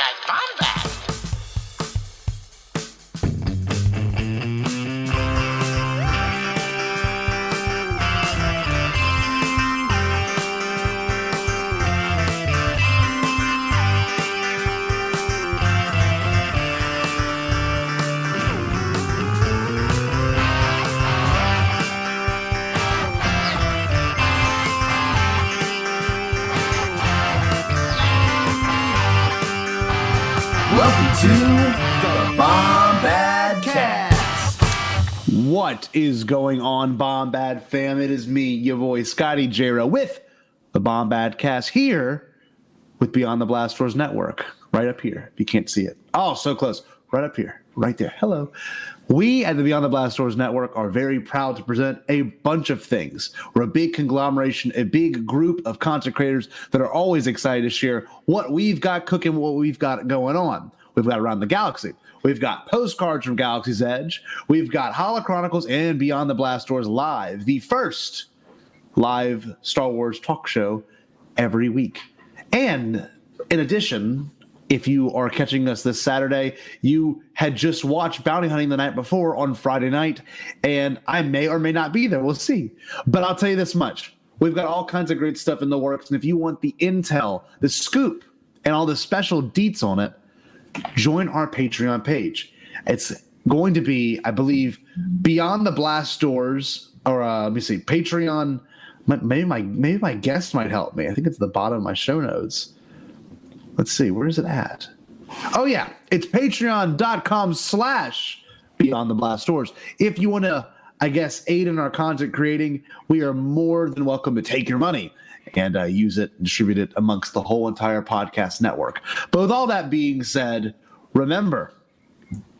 YAK Bombad. To the Bombadcast. What is going on, Bombad fam? It is me, your boy, Scotty J-Ro, with the Bombadcast here with Beyond the Blast Doors Network. Right up here, if you can't see it. Oh, so close. Right up here. Right there. Hello. We at the Beyond the Blast Doors Network are very proud to present a bunch of things. We're a big conglomeration, a big group of content creators that are always excited to share what we've got cooking, what we've got going on. We've got Around the Galaxy. We've got Postcards from Galaxy's Edge. We've got Holochronicles and Beyond the Blast Doors Live, the first live Star Wars talk show every week. And in addition, if you are catching us this Saturday, you had just watched Bounty Hunting the night before on Friday night, and I may or may not be there. We'll see. But I'll tell you this much. We've got all kinds of great stuff in the works, and if you want the intel, the scoop, and all the special deets on it, join our Patreon page. It's going to be, I believe, Beyond the Blast Doors, or let me see, Patreon. Maybe my guest might help me. I think it's the bottom of my show notes. Let's see, where is it at? Oh yeah, it's patreon.com/Beyond the Blast Doors. If you want to, I guess, aid in our content creating, we are more than welcome to take your money and use it and distribute it amongst the whole entire podcast network. But with all that being said, remember,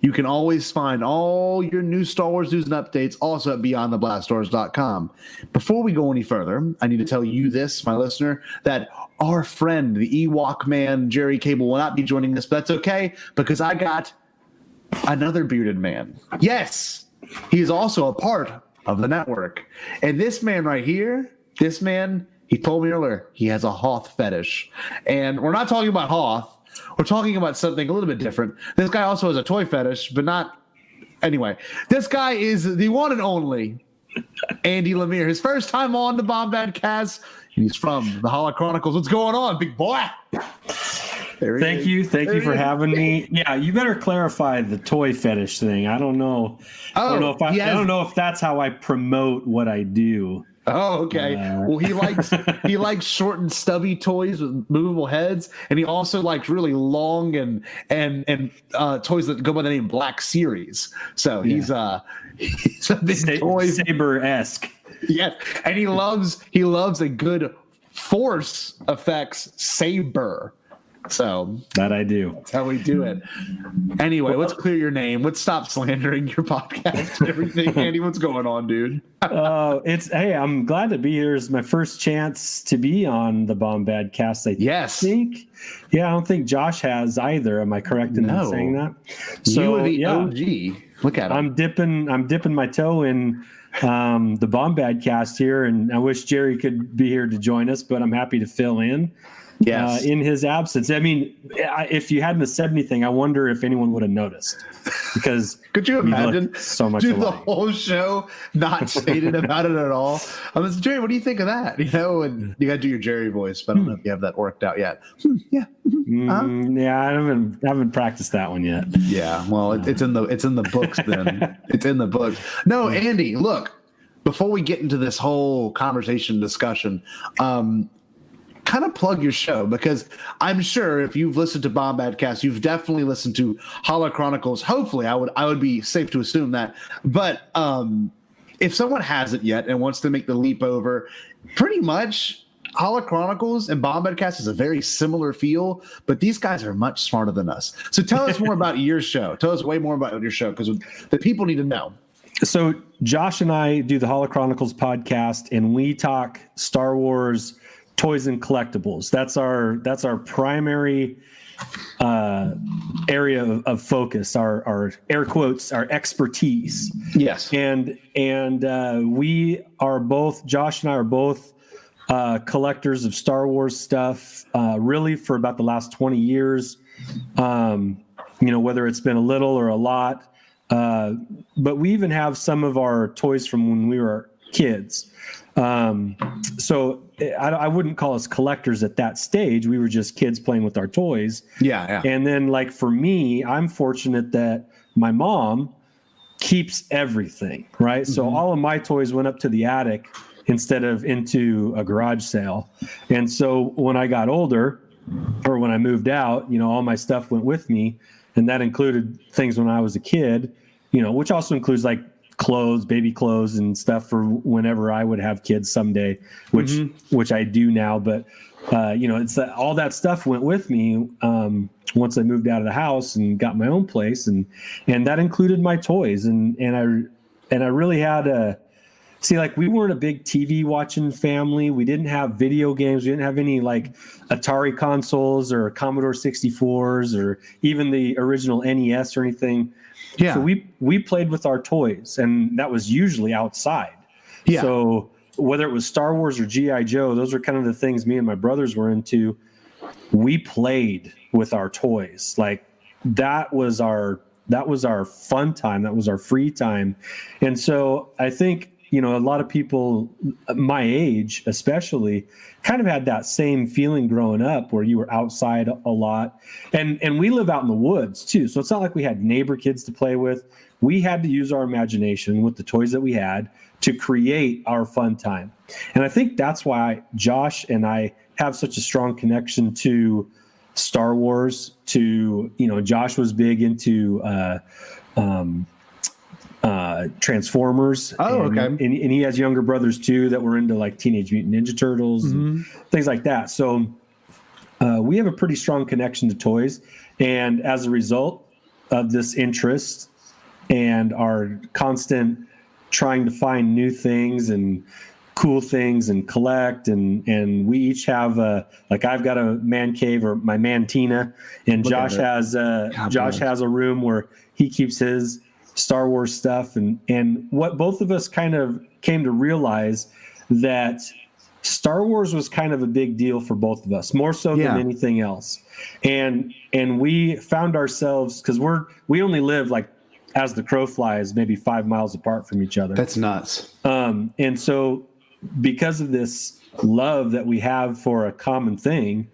you can always find all your new Star Wars news and updates also at beyondtheblastdoors.com. Before we go any further, I need to tell you this, my listener, that our friend, the Ewok man, Jerry Cable, will not be joining us, but that's okay, because I got another bearded man. Yes, he is also a part of the network. And this man right here, he told me earlier he has a Hoth fetish. And we're not talking about Hoth. We're talking about something a little bit different. This guy also has a toy fetish, but not... Anyway, this guy is the one and only Andy Lemiere. His first time on the Bombadcast. He's from the Holochronicles. What's going on, big boy? Thank you for having me. Yeah, you better clarify the toy fetish thing. I don't know. I don't know if that's how I promote what I do. Oh, okay. Well, he likes short and stubby toys with movable heads, and he also likes really long and toys that go by the name Black Series. So he's a big toy Saber-esque. Yes, and he loves a good Force effects saber. So that I do. That's how we do it. Anyway, let's clear your name. Let's stop slandering your podcast and everything. Andy, what's going on, dude? Hey, I'm glad to be here. It's my first chance to be on the Bombadcast. I think. Yeah, I don't think Josh has either. Am I correct in saying that? So you are the OG. Look at him. I'm dipping my toe in the Bombadcast here, and I wish Jerry could be here to join us, but I'm happy to fill in. Yes. In his absence. I mean, if you hadn't said anything, I wonder if anyone would have noticed. Because could you imagine so much the whole show not stated about it at all? I was Jerry, what do you think of that? You know, and you got to do your Jerry voice, but I don't know if you have that worked out yet. Yeah. Yeah, I haven't practiced that one yet. Yeah, well, it's in the books then. It's in the books. No, Andy, look, before we get into this whole conversation discussion, kind of plug your show, because I'm sure if you've listened to Bombadcast, you've definitely listened to Holochronicles. Hopefully, I would be safe to assume that. But if someone hasn't yet and wants to make the leap over, pretty much Holochronicles and Bombadcast is a very similar feel, but these guys are much smarter than us. So tell us more about your show. Tell us way more about your show, because the people need to know. So Josh and I do the Holochronicles podcast, and we talk Star Wars toys and collectibles. That's our primary area of focus, our air quotes, our expertise. Yes. And we are both, Josh and I are both collectors of Star Wars stuff, really for about the last 20 years. Whether it's been a little or a lot. But we even have some of our toys from when we were kids. So I wouldn't call us collectors at that stage. We were just kids playing with our toys. Yeah. And then, like, for me, I'm fortunate that my mom keeps everything, right? So all of my toys went up to the attic instead of into a garage sale. And so when I got older, or when I moved out, all my stuff went with me. And that included things when I was a kid, which also includes like clothes, baby clothes and stuff for whenever I would have kids someday, which I do now. But, it's all that stuff went with me once I moved out of the house and got my own place. And that included my toys. And I really had we weren't a big TV watching family. We didn't have video games. We didn't have any like Atari consoles or Commodore 64s or even the original NES or anything. Yeah. So we played with our toys, and that was usually outside. Yeah. So whether it was Star Wars or G.I. Joe, those were kind of the things me and my brothers were into. We played with our toys. Like that was our fun time. That was our free time. And so I think, a lot of people my age especially kind of had that same feeling growing up where you were outside a lot. And we live out in the woods too. So it's not like we had neighbor kids to play with. We had to use our imagination with the toys that we had to create our fun time. And I think that's why Josh and I have such a strong connection to Star Wars. Josh was big into Transformers. And he has younger brothers too that were into like Teenage Mutant Ninja Turtles and things like that. So we have a pretty strong connection to toys. And as a result of this interest and our constant trying to find new things and cool things and collect, and we each have I've got a man cave, or my mantina, and Josh has a room where he keeps his Star Wars stuff. And what both of us kind of came to realize, that Star Wars was kind of a big deal for both of us, more so than anything else. And we found ourselves, because we only live like, as the crow flies, maybe 5 miles apart from each other. That's nuts. And so because of this love that we have for a common thing,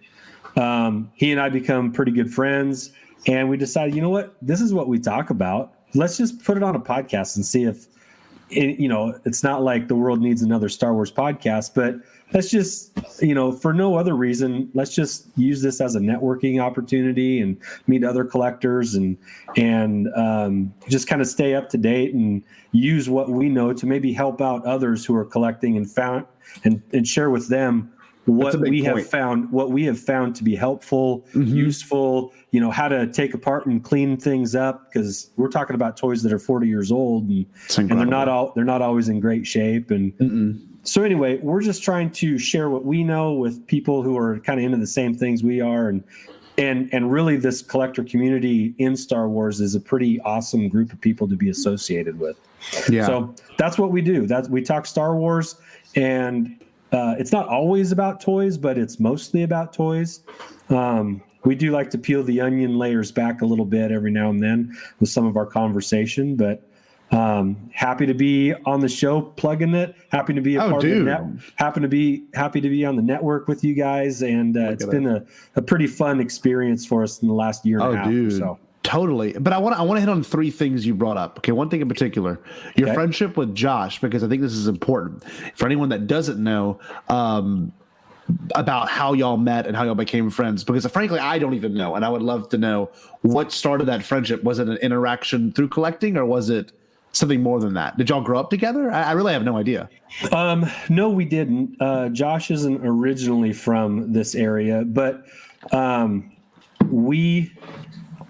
he and I become pretty good friends, and we decided, you know what, this is what we talk about. Let's just put it on a podcast and see if, it's not like the world needs another Star Wars podcast, but let's just, for no other reason, let's just use this as a networking opportunity and meet other collectors and just kind of stay up to date and use what we know to maybe help out others who are collecting and share with them what we have found to be helpful, useful, how to take apart and clean things up, because we're talking about toys that are 40 years old and they're not always in great shape. And so anyway, we're just trying to share what we know with people who are kind of into the same things we are. And really this collector community in Star Wars is a pretty awesome group of people to be associated with. Yeah. So that's what we do. We talk Star Wars, and it's not always about toys, but it's mostly about toys. We do like to peel the onion layers back a little bit every now and then with some of our conversation, but happy to be on the show, plugging it. Happy to be a part of the net. Happy to be on the network with you guys, and it's been a pretty fun experience for us in the last year and a half. Or so. Totally. But I want to hit on three things you brought up. Okay, one thing in particular, your friendship with Josh, because I think this is important for anyone that doesn't know about how y'all met and how y'all became friends. Because frankly, I don't even know, and I would love to know what started that friendship. Was it an interaction through collecting, or was it something more than that? Did y'all grow up together? I really have no idea. No, we didn't. Josh isn't originally from this area, but we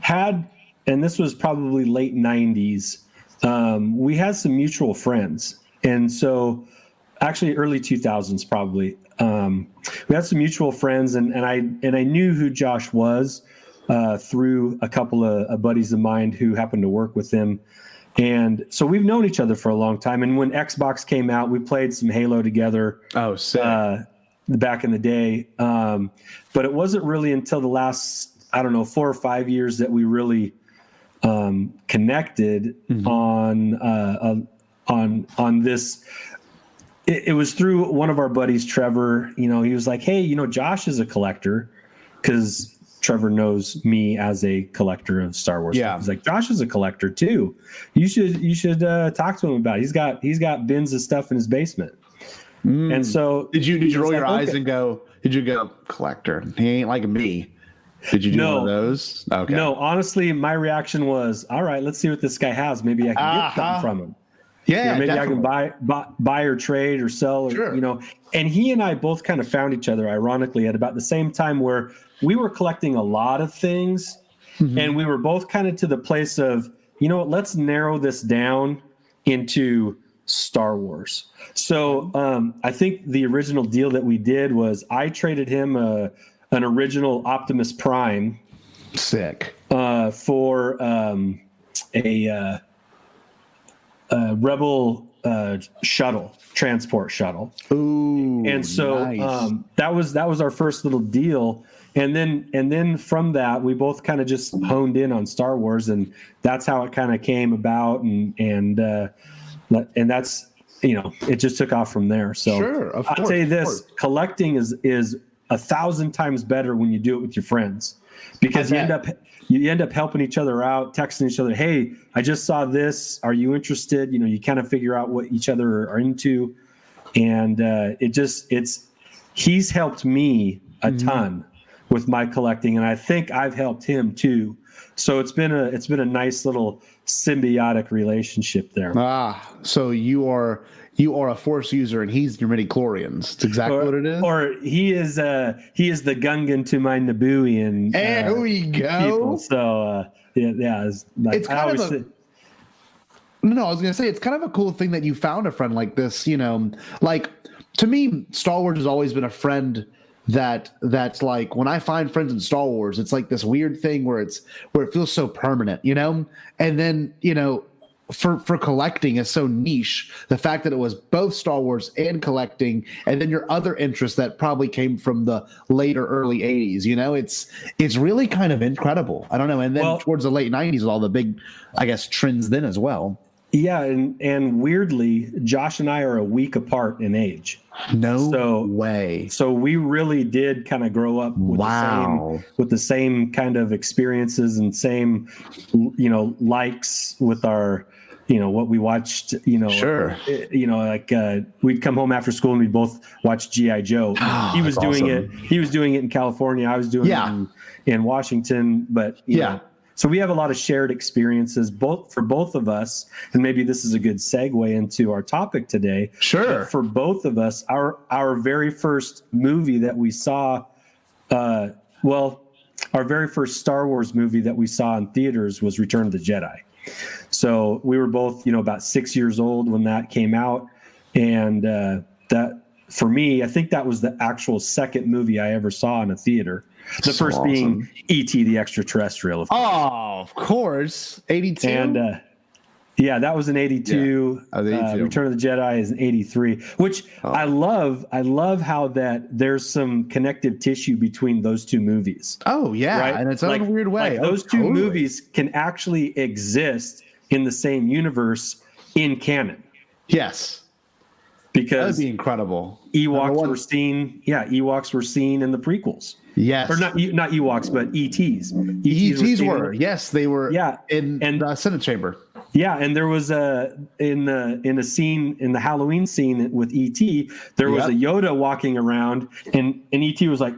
had, and this was probably late 90s, we had some mutual friends. And so actually early 2000s probably. We had some mutual friends, and I knew who Josh was through a couple of buddies of mine who happened to work with him. And so we've known each other for a long time. And when Xbox came out, we played some Halo together. Oh, sick. back in the day. But it wasn't really until the last, I don't know, 4 or 5 years that we really connected on this. It was through one of our buddies, Trevor. You know, he was like, "Hey, you know, Josh is a collector," because Trevor knows me as a collector of Star Wars. Yeah. He's like, "Josh is a collector too. You should talk to him about it. He's got bins of stuff in his basement." And so did you roll your eyes okay. and go? Did you go, collector? He ain't like me. Did you do one of those? Okay. No, honestly, my reaction was, all right, let's see what this guy has. Maybe I can get something from him. Yeah, You know, maybe definitely. I can buy or trade or sell, or, Sure. you know. And he and I both kind of found each other, ironically, at about the same time, where we were collecting a lot of things, and we were both kind of to the place of, you know what, let's narrow this down into Star Wars. So I think the original deal that we did was I traded him an original Optimus Prime Sick. for a Rebel transport shuttle. Ooh, And so nice. that was our first little deal. And then from that, we both kind of just honed in on Star Wars, and that's how it kind of came about. And that's, you know, it just took off from there. So Sure, of I'll course, tell you of this, course. collecting is 1,000 times better when you do it with your friends, because I you end up helping each other out, texting each other, "Hey, I just saw this. Are you interested?" You know, you kind of figure out what each other are into. And he's helped me a ton with my collecting, and I think I've helped him too. So it's been a nice little symbiotic relationship there. So you are a Force user and he's your midichlorians. It's exactly what it is. Or he is the Gungan to my Nabooian. There we go. People. So it's like, It's kind of a. No, I was going to say, it's kind of a cool thing that you found a friend like this, you know, like, to me, Star Wars has always been a friend that's like, when I find friends in Star Wars, it's like this weird thing where it feels so permanent, you know? And then, you know, for collecting is so niche. The fact that it was both Star Wars and collecting, and then your other interests that probably came from the later early 80s, you know, it's really kind of incredible. I don't know. And then towards the late 90s with all the big, I guess, trends then as well. Yeah, and weirdly, Josh and I are a week apart in age. No way. So we really did kind of grow up with the same kind of experiences and same, you know, likes with our, you know, what we watched, you know. Sure. You know, like we'd come home after school and we'd both watch G.I. Joe. He was doing it in California. I was doing it in Washington, but you know. So we have a lot of shared experiences, both of us, and maybe this is a good segue into our topic today. Sure. But for both of us, our very first movie that we saw, our very first Star Wars movie that we saw in theaters was Return of the Jedi. So we were both, you know, about 6 years old when that came out, and that, for me, I think that was the actual second movie I ever saw in a theater. The first awesome. being E.T. the Extraterrestrial. Of course. 82. And that was in 82. Yeah. Return of the Jedi is in 83, which I love how that there's some connective tissue between those two movies. Oh, yeah. Right? In its own weird way. Like those two movies can actually exist in the same universe in canon. Yes. Because that'd be incredible. Ewoks were seen in the prequels. Yes. Or not Ewoks, but ETs. ETs were. Yes, they were in the Senate chamber. Yeah, and there was in a scene, in the Halloween scene with ET, there was a Yoda walking around, and ET was like,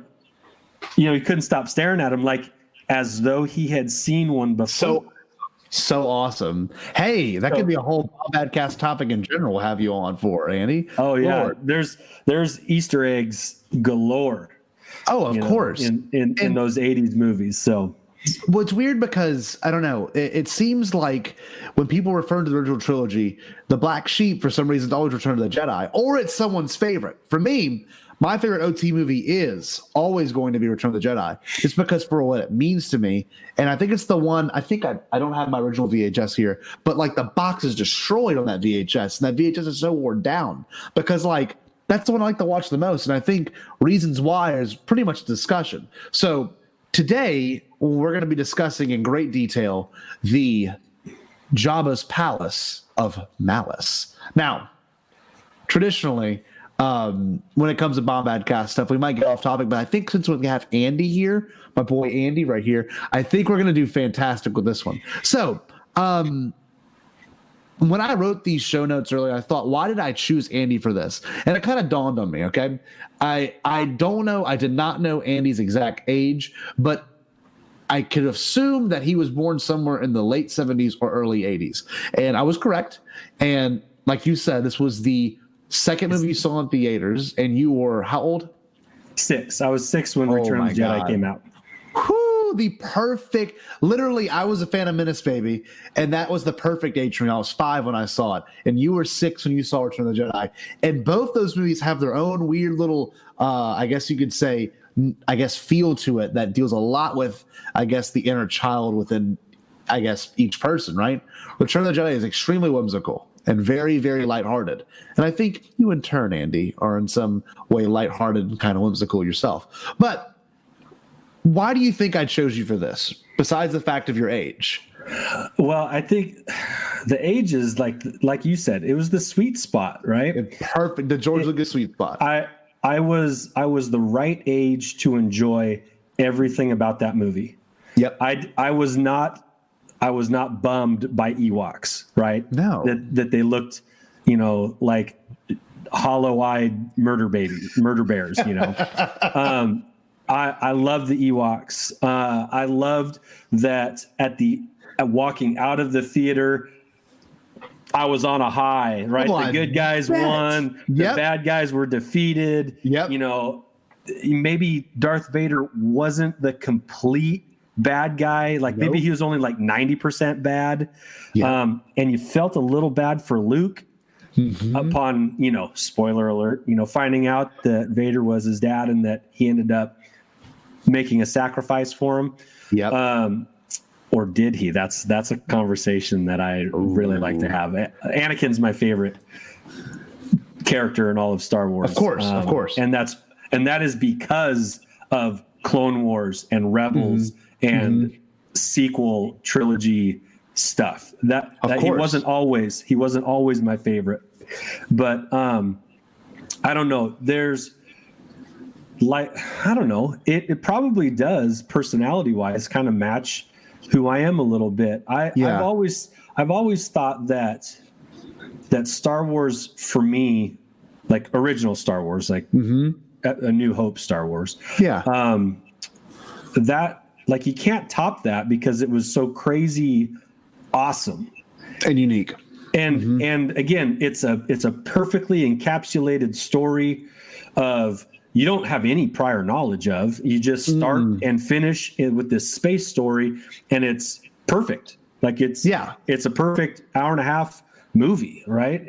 you know, he couldn't stop staring at him, like as though he had seen one before. So awesome. Hey, that could be a whole Bombadcast topic in general. We'll have you on for, Andy. Oh yeah, Lord. there's Easter eggs galore. Oh, of course. In those 80s movies. So well, it's weird because I don't know. It seems like when people refer to the original trilogy, the black sheep for some reason is always Return of the Jedi, or it's someone's favorite. For me, my favorite OT movie is always going to be Return of the Jedi, just because for what it means to me. And I think it's the one. I think I don't have my original VHS here, but like the box is destroyed on that VHS, and that VHS is so worn down because like that's the one I like to watch the most. And I think reasons why is pretty much discussion. So today we're going to be discussing in great detail the Jabba's Palace of Malice. Now, traditionally, when it comes to Bombadcast stuff, we might get off topic, but I think since we have Andy here, my boy Andy right here, I think we're going to do fantastic with this one. So, when I wrote these show notes earlier, I thought, why did I choose Andy for this? And it kind of dawned on me, okay? I don't know. I did not know Andy's exact age, but I could assume that he was born somewhere in the late 70s or early 80s. And I was correct. And like you said, this was the second movie you saw in theaters, and you were how old? 6. I was 6 when Return of the Jedi came out. Whew, the perfect. Literally, I was a Phantom Menace baby, and that was the perfect age for me. I was 5 when I saw it, and you were 6 when you saw Return of the Jedi. And both those movies have their own weird little, I guess you could say, feel to it that deals a lot with, the inner child within, each person, right? Return of the Jedi is extremely whimsical and very, very lighthearted. And I think you, in turn, Andy, are in some way lighthearted and kind of whimsical yourself. But why do you think I chose you for this, besides the fact of your age? Well, I think the age is like you said, it was the sweet spot, right? Perfect. The George Lucas sweet spot. I was the right age to enjoy everything about that movie. Yep. I was not bummed by Ewoks, right? No. That they looked, like hollow-eyed murder bears, I loved the Ewoks. I loved that at walking out of the theater, I was on a high, right? The good guys won. The bad guys were defeated. Yep. Maybe Darth Vader wasn't the complete bad guy. Like maybe he was only like 90% bad. Yeah. And you felt a little bad for Luke upon, spoiler alert, finding out that Vader was his dad and that he ended up making a sacrifice for him. Yep. Or did he? That's a conversation that I really like to have. Anakin's my favorite character in all of Star Wars. Of course. And that is because of Clone Wars and Rebels and sequel trilogy stuff. That he wasn't always my favorite. But I don't know. There's it probably does personality wise kind of match who I am a little bit. I've always thought that Star Wars for me, like original Star Wars, like A New Hope Star Wars. Yeah. That like you can't top that because it was so crazy awesome and unique. And again, it's a perfectly encapsulated story of you don't have any prior knowledge of. You just start and finish with this space story, and it's perfect. Like it's a perfect hour and a half movie, right?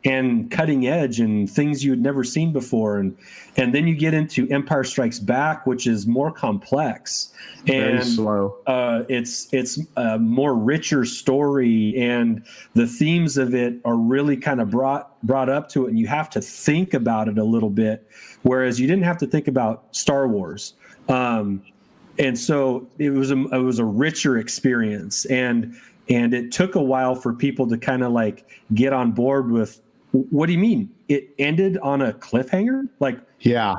And cutting edge and things you had never seen before, and then you get into Empire Strikes Back, which is more complex and very slow. It's a more richer story, and the themes of it are really kind of brought up to it, and you have to think about it a little bit, whereas you didn't have to think about Star Wars. And so it was a richer experience, and it took a while for people to kind of like get on board with, what do you mean it ended on a cliffhanger? Like,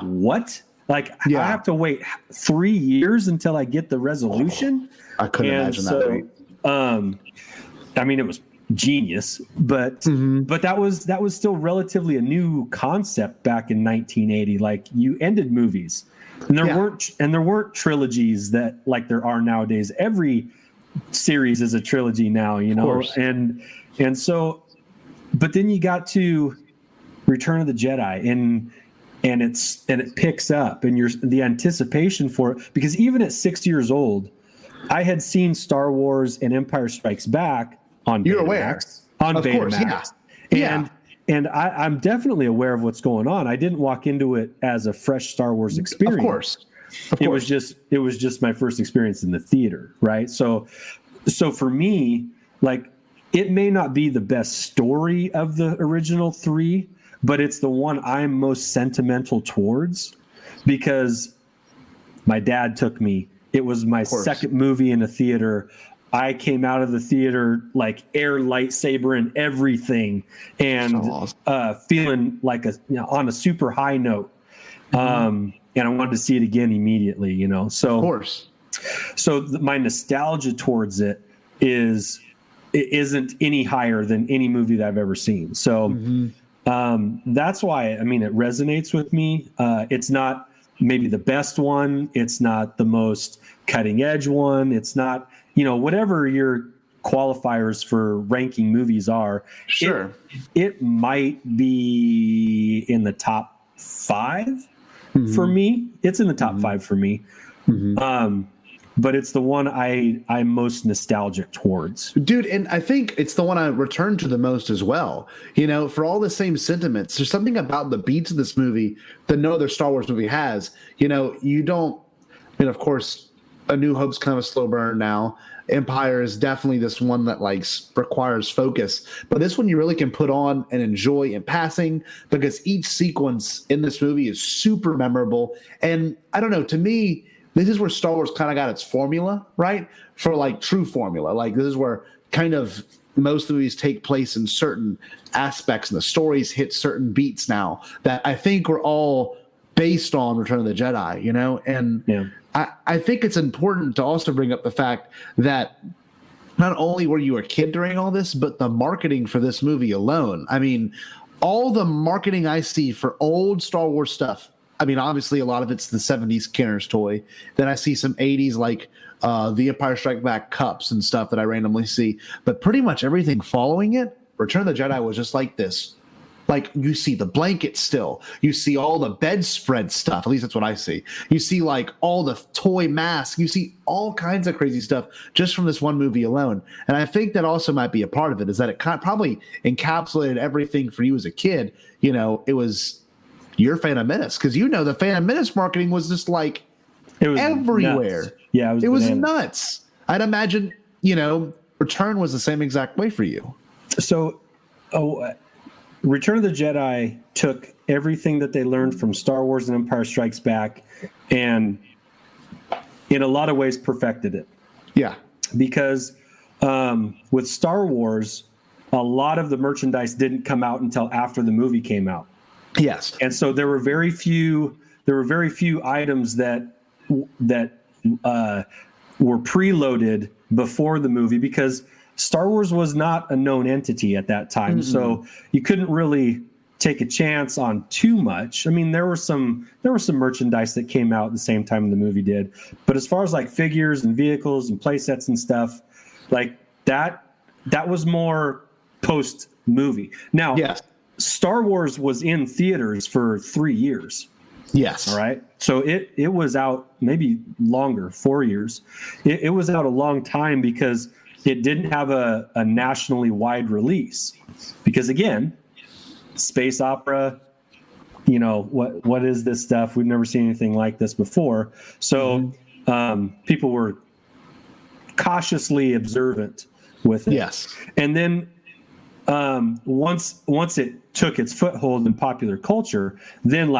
what? Like, I have to wait 3 years until I get the resolution. I couldn't imagine that. I mean, it was genius, but that was still relatively a new concept back in 1980. Like, you ended movies, and there weren't trilogies that like there are nowadays. Every series is a trilogy now, and so, but then you got to Return of the Jedi, and it picks up, and the anticipation for it, because even at 6 years old, I had seen Star Wars and Empire Strikes Back on Betamax. On Betamax. And I'm definitely aware of what's going on. I didn't walk into it as a fresh Star Wars experience. Of course. It was just my first experience in the theater, right? So for me, like, it may not be the best story of the original three, but it's the one I'm most sentimental towards because my dad took me. It was my second movie in a theater. I came out of the theater like air lightsaber and everything, and So awesome. feeling like on a super high note. And I wanted to see it again immediately, you know. So Of course. So my nostalgia towards it isn't any higher than any movie that I've ever seen. So that's why, I mean, it resonates with me. It's not maybe the best one. It's not the most cutting edge one. It's not, you know, whatever your qualifiers for ranking movies are. Sure. It might be in the top 5 for me. It's in the top 5 for me. But it's the one I'm most nostalgic towards. Dude, and I think it's the one I return to the most as well. You know, for all the same sentiments, there's something about the beats of this movie that no other Star Wars movie has. You know, you don't, I mean, of course, A New Hope's kind of a slow burn now. Empire is definitely this one that like requires focus. But this one you really can put on and enjoy in passing because each sequence in this movie is super memorable. And I don't know, to me, this is where Star Wars kind of got its formula, right? For like true formula. Like this is where kind of most movies take place in certain aspects and the stories hit certain beats now that I think were all based on Return of the Jedi, you know? And I think it's important to also bring up the fact that not only were you a kid during all this, but the marketing for this movie alone. I mean, all the marketing I see for old Star Wars stuff, I mean, obviously, a lot of it's the 70s Kenner's toy. Then I see some 80s, like the Empire Strikes Back cups and stuff that I randomly see. But pretty much everything following it, Return of the Jedi was just like this. Like, you see the blankets still. You see all the bedspread stuff. At least that's what I see. You see, like, all the toy masks. You see all kinds of crazy stuff just from this one movie alone. And I think that also might be a part of it, is that it probably encapsulated everything for you as a kid. You know, it was your Phantom Menace, because you know the Phantom Menace marketing was just like everywhere. Nuts. Yeah, it was nuts. I'd imagine, you know, Return was the same exact way for you. So, Return of the Jedi took everything that they learned from Star Wars and Empire Strikes Back and in a lot of ways perfected it. Yeah. Because with Star Wars, a lot of the merchandise didn't come out until after the movie came out. Yes. And so there were very few items that were preloaded before the movie because Star Wars was not a known entity at that time. So you couldn't really take a chance on too much. I mean, there were some merchandise that came out at the same time the movie did. But as far as like figures and vehicles and play sets and stuff, like that was more post movie. Now, yes. Star Wars was in theaters for 3 years. Yes. All right. So it was out maybe longer, 4 years. It was out a long time because it didn't have a nationally wide release. Because again, space opera, you know, what is this stuff? We've never seen anything like this before. So people were cautiously observant with it. Yes. And then once it took its foothold in popular culture, then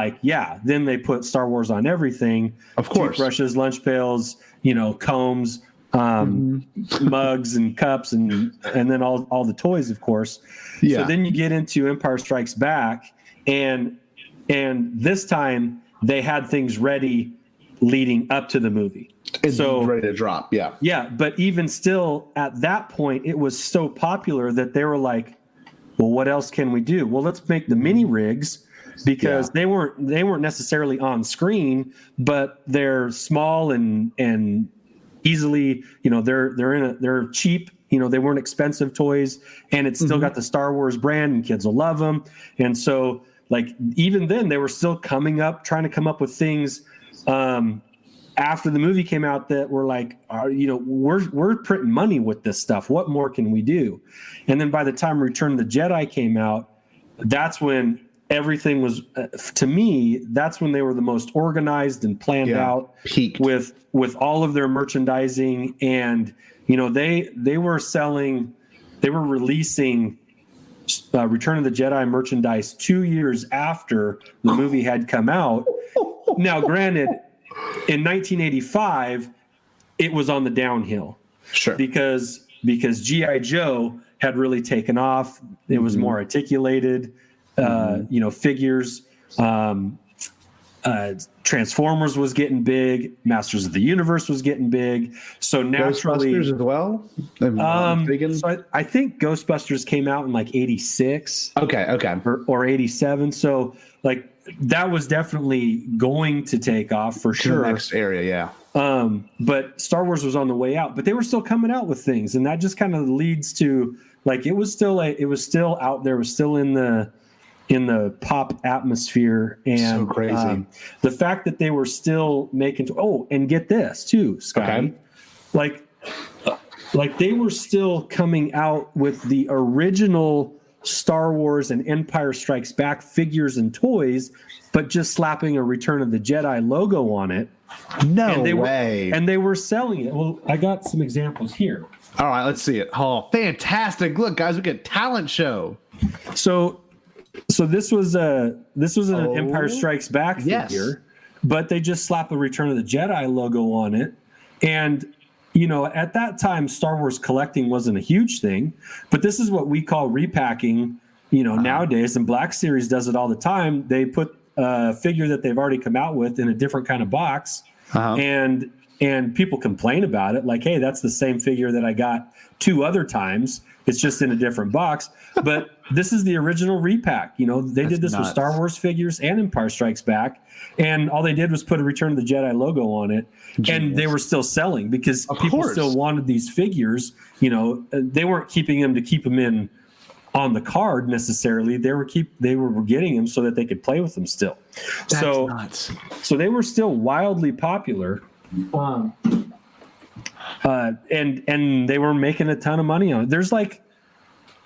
then they put Star Wars on everything. Of course. Toothbrushes, lunch pails, you know, combs, mugs and cups and then all the toys, of course. Yeah. So then you get into Empire Strikes Back and this time they had things ready leading up to the movie. It's ready to drop. Yeah. Yeah. But even still at that point, it was so popular that they were like, well, what else can we do? Well, let's make the mini rigs because they weren't necessarily on screen, but they're small and easily, you know, they're cheap, you know, they weren't expensive toys and it's still got the Star Wars brand and kids will love them. And so like, even then they were still trying to come up with things, after the movie came out that were like, you know, we're printing money with this stuff. What more can we do? And then by the time Return of the Jedi came out, that's when everything was, to me, that's when they were the most organized and planned out, peaked with all of their merchandising. And, you know, they were releasing Return of the Jedi merchandise 2 years after the movie had come out. Now, granted, in 1985, it was on the downhill. Sure. Because G.I. Joe had really taken off. It was more articulated, figures. Transformers was getting big. Masters of the Universe was getting big. So naturally, Ghostbusters as well. So I think Ghostbusters came out in like 86. Okay. Or 87. So like that was definitely going to take off for sure. The next area, yeah. But Star Wars was on the way out, but they were still coming out with things, and that just kind of leads to like it was still out there, it was still in the pop atmosphere, and so crazy. The fact that they were still making and get this too, Scotty, like they were still coming out with the original Star Wars and Empire Strikes Back figures and toys, but just slapping a Return of the Jedi logo on it. No way. And they were selling it. Well, I got some examples here. All right, let's see it. Oh, fantastic. Look, guys, we get a talent show. So this was an Empire Strikes Back figure, but they just slap a Return of the Jedi logo on it. And at that time, Star Wars collecting wasn't a huge thing, but this is what we call repacking, nowadays, and Black Series does it all the time. They put a figure that they've already come out with in a different kind of box, and people complain about it, like, hey, that's the same figure that I got 2 other times. It's just in a different box. But this is the original repack. They did this with Star Wars figures and Empire Strikes Back, and all they did was put a Return of the Jedi logo on it. Genius. And they were still selling because people still wanted these figures. They weren't keeping them to keep them in on the card necessarily. They were getting them so that they could play with them still. That's nuts. So they were still wildly popular. And they were making a ton of money on it. There's like,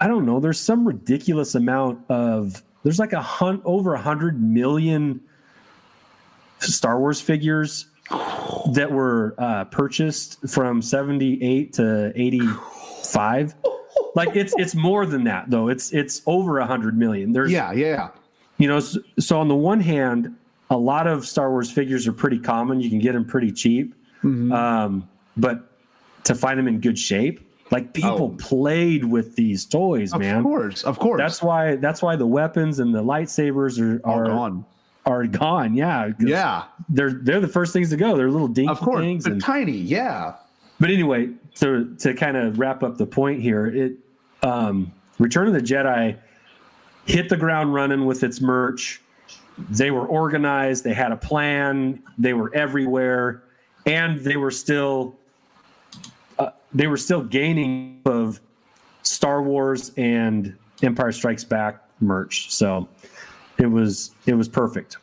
I don't know, there's some ridiculous amount of, there's like over 100 million Star Wars figures that were purchased from 78 to 85. Like it's more than that though. It's over 100 million. There's so on the one hand, a lot of Star Wars figures are pretty common. You can get them pretty cheap. But to find them in good shape, like people played with these toys, man. Of course. That's why the weapons and the lightsabers are gone. Are gone, yeah. They're the first things to go. They're little dinky things. They're tiny, yeah. But anyway, to kind of wrap up the point here, Return of the Jedi hit the ground running with its merch. They were organized. They had a plan. They were everywhere, and they were still gaining of Star Wars and Empire Strikes Back merch. So it was perfect.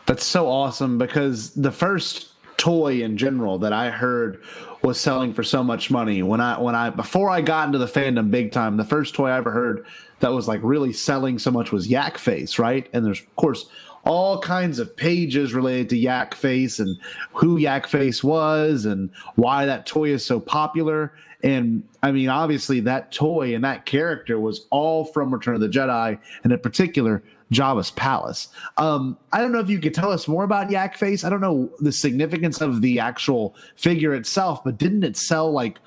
That's so awesome because the first toy in general that I heard was selling for so much money. Before I got into the fandom big time, the first toy I ever heard that was like really selling so much was YAK FACE, right? And there's of course all kinds of pages related to YAK FACE and who YAK FACE was and why that toy is so popular. And I mean, obviously that toy and that character was all from Return of the Jedi, and in particular, Jabba's palace. I don't know if you could tell us more about YAK FACE. I don't know the significance of the actual figure itself, but didn't it sell like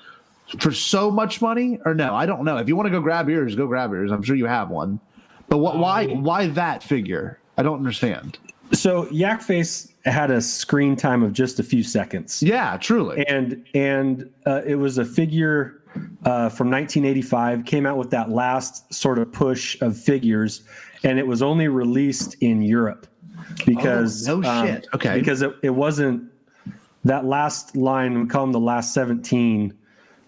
for so much money? Or no, I don't know. If you want to go grab yours, go grab yours. I'm sure you have one. But why that figure? I don't understand. So YAK FACE had a screen time of just a few seconds. Yeah, truly. And it was a figure from 1985, came out with that last sort of push of figures, and it was only released in Europe because shit. Okay. Because it wasn't that last line, we call them the last 17.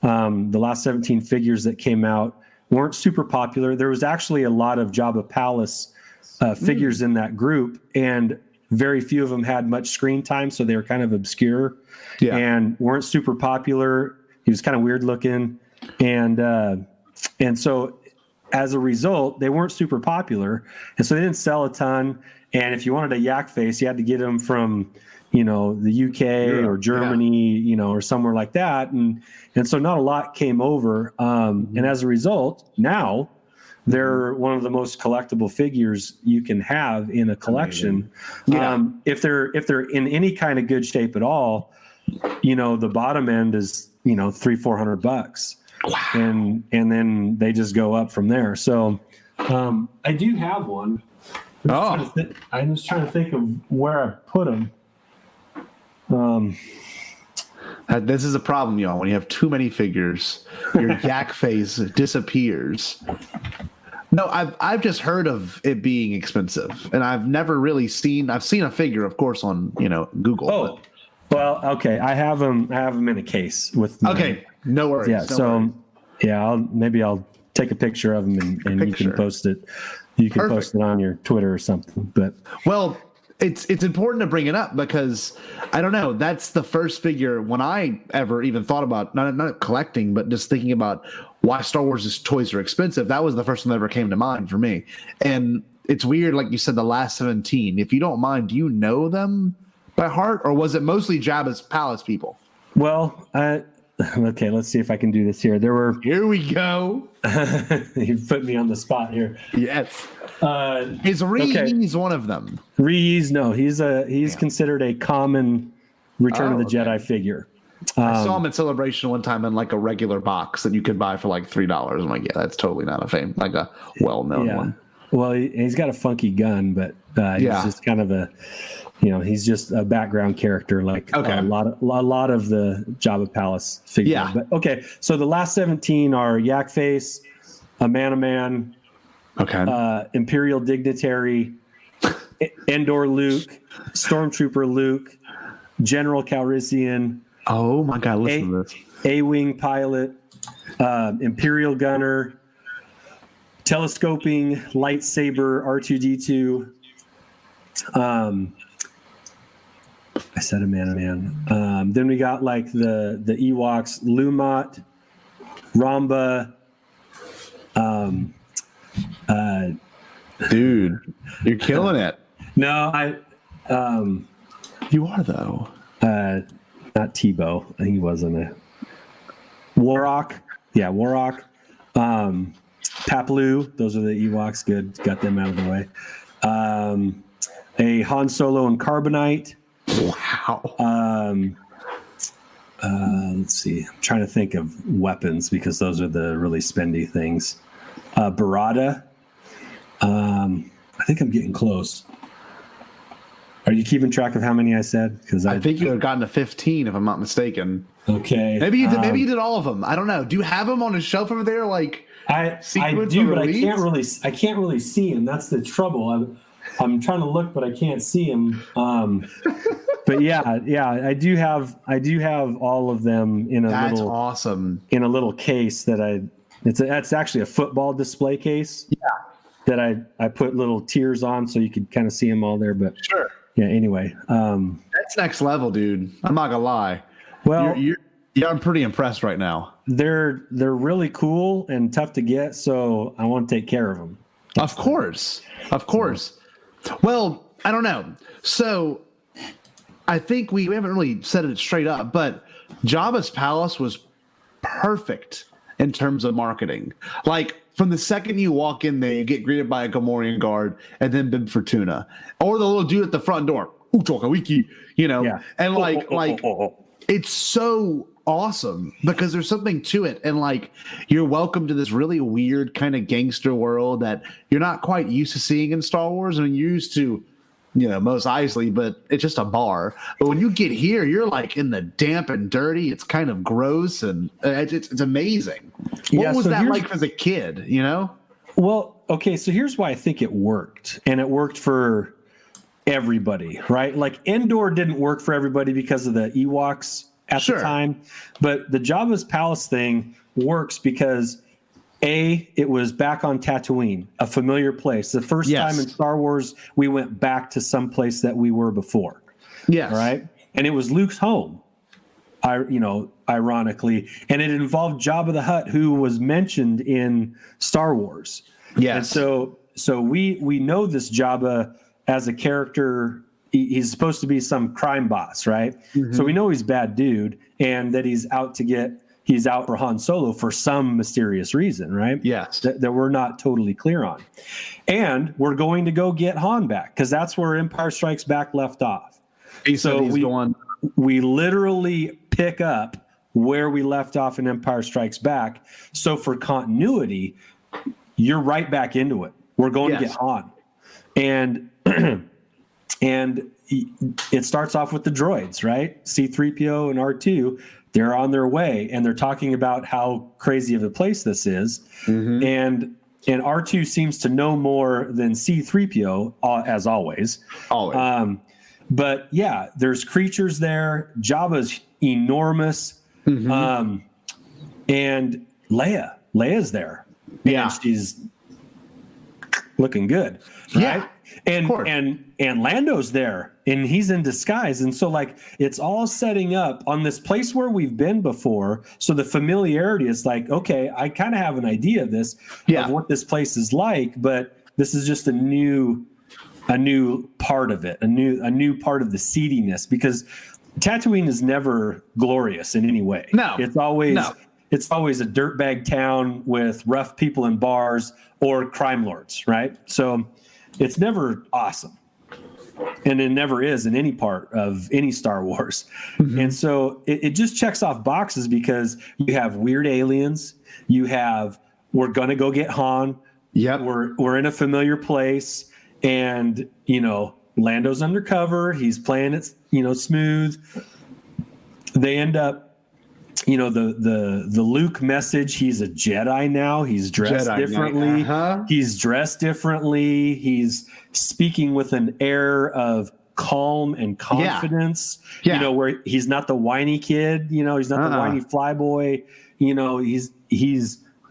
The last 17 figures that came out weren't super popular. There was actually a lot of Jabba Palace figures in that group, and very few of them had much screen time, so they were kind of obscure and weren't super popular. He was kind of weird looking, and so as a result, they weren't super popular, and so they didn't sell a ton. And if you wanted a YAK FACE, you had to get them from the UK or Germany, or somewhere like that, and so not a lot came over. And as a result, now they're one of the most collectible figures you can have in a collection. If they're in any kind of good shape at all, the bottom end is $300-400, and then they just go up from there. So I do have one. I was trying to think of where I put them. This is a problem, y'all. When you have too many figures, your YAK face disappears. No, I've just heard of it being expensive, and I've never really seen. I've seen a figure, of course, on Google. Oh, well, okay. I have them in a case with. Okay, no worries. Yeah, I'll take a picture of them and you can post it. You can post it on your Twitter or something. But it's important to bring it up because I don't know. That's the first figure when I ever even thought about not collecting, but just thinking about why Star Wars' toys are expensive. That was the first one that ever came to mind for me. And it's weird, like you said, the last 17. If you don't mind, do you know them by heart, or was it mostly Jabba's palace people? Well, okay, let's see if I can do this here. Here we go. You put me on the spot here. Yes. Is Ree's one of them? Ree's, no. He's considered a common Return of the Jedi figure. I saw him at Celebration one time in like a regular box that you could buy for like $3. I'm like, yeah, that's totally not a well-known one. Well, he's got a funky gun, but he's just kind of he's just a background character, like a lot of the Jabba Palace figures. Yeah. But okay, so the last 17 are YAK Face, a man, Imperial Dignitary, Endor Luke, Stormtrooper Luke, General Calrissian. Oh my God! Listen to this. A-wing pilot, Imperial gunner, telescoping lightsaber R2D2. I said a man. Then we got like the Ewoks, Lumat, Ramba. Dude, you're killing it. No, you are though. Not Tebow. He wasn't a Warrock. Yeah, Warrock. Paplu. Those are the Ewoks. Good. Got them out of the way. A Han Solo and Carbonite. Wow. Let's see. I'm trying to think of weapons because those are the really spendy things. Barada. I think I'm getting close. Are you keeping track of how many I said? Because I think you have gotten to 15, if I'm not mistaken. Okay. Maybe you did. Maybe you did all of them. I don't know. Do you have them on a shelf over there? Like I do, but I can't really see them. That's the trouble. I'm trying to look, but I can't see them. But yeah, I do have all of them in a in a little case that it's actually a football display case. Yeah. That I put little tiers on so you could kind of see them all there. But sure. Yeah. Anyway, that's next level, dude. I'm not gonna lie. Well, I'm pretty impressed right now. They're really cool and tough to get, so I want to take care of them. Of course. Well, I don't know. So I think we haven't really said it straight up, but Jabba's palace was perfect in terms of marketing. Like from the second you walk in there, you get greeted by a Gamorrean guard and then Bib Fortuna, or the little dude at the front door, Wiki, and like it's so awesome because there's something to it, and like you're welcome to this really weird kind of gangster world that you're not quite used to seeing in Star Wars. I mean, you're used to Mos Eisley, but it's just a bar. But when you get here, you're like in the damp and dirty. It's kind of gross, and it's amazing. What was that like as a kid? Well, okay, so here's why I think it worked, and it worked for everybody, right? Like Endor didn't work for everybody because of the Ewoks at the time, but the Jabba's palace thing works because it was back on Tatooine, a familiar place. The first time in Star Wars, we went back to some place that we were before. Yes. Right? And it was Luke's home, ironically. And it involved Jabba the Hutt, who was mentioned in Star Wars. Yes. And so we know this Jabba as a character. He's supposed to be some crime boss, right? Mm-hmm. So we know he's a bad dude and that he's out to get he's out for Han Solo for some mysterious reason, right? Yes. That we're not totally clear on. And we're going to go get Han back because that's where Empire Strikes Back left off. We literally pick up where we left off in Empire Strikes Back. So for continuity, you're right back into it. We're going to get Han. And and it starts off with the droids, right? C-3PO and R2, they're on their way, and they're talking about how crazy of a place this is. Mm-hmm. And R2 seems to know more than C-3PO, as always. But yeah, there's creatures there. Jabba's enormous. Mm-hmm. And Leia's there. Yeah. And she's looking good. Right? Yeah. And Lando's there, and he's in disguise. And so like it's all setting up on this place where we've been before. So the familiarity is like, okay, I kind of have an idea of this, of what this place is like, but this is just a new part of it, a new part of the seediness, because Tatooine is never glorious in any way. No. It's always a dirtbag town with rough people in bars or crime lords, right? So it's never awesome. And it never is in any part of any Star Wars. Mm-hmm. And so it just checks off boxes because you have weird aliens. You have, we're going to go get Han. Yep. We're in a familiar place. And, Lando's undercover. He's playing it, smooth. They end up, the Luke message, he's a Jedi now. He's dressed differently. Uh-huh. He's dressed differently. He's speaking with an air of calm and confidence. Yeah. Where he's not the whiny kid, he's not the whiny flyboy.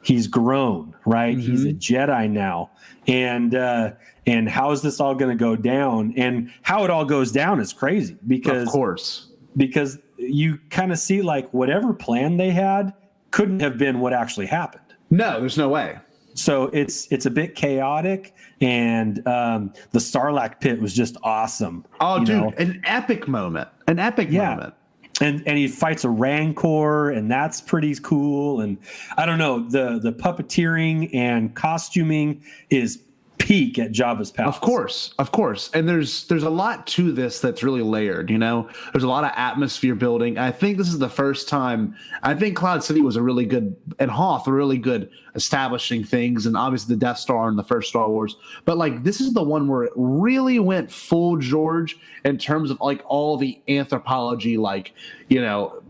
He's grown, right? Mm-hmm. He's a Jedi now. And how is this all going to go down? And how it all goes down is crazy because you kind of see like whatever plan they had couldn't have been what actually happened. No, there's no way. So it's a bit chaotic, and the Sarlacc pit was just awesome. Oh, dude, an epic moment. Moment. And he fights a Rancor, and that's pretty cool. And I don't know, the puppeteering and costuming is peak at Jabba's palace. Of course. And there's a lot to this that's really layered, There's a lot of atmosphere building. I think this is the first time. I think Cloud City was a really good, and Hoth were really good establishing things, and obviously the Death Star in the first Star Wars. But like this is the one where it really went full George in terms of like all the anthropology, like,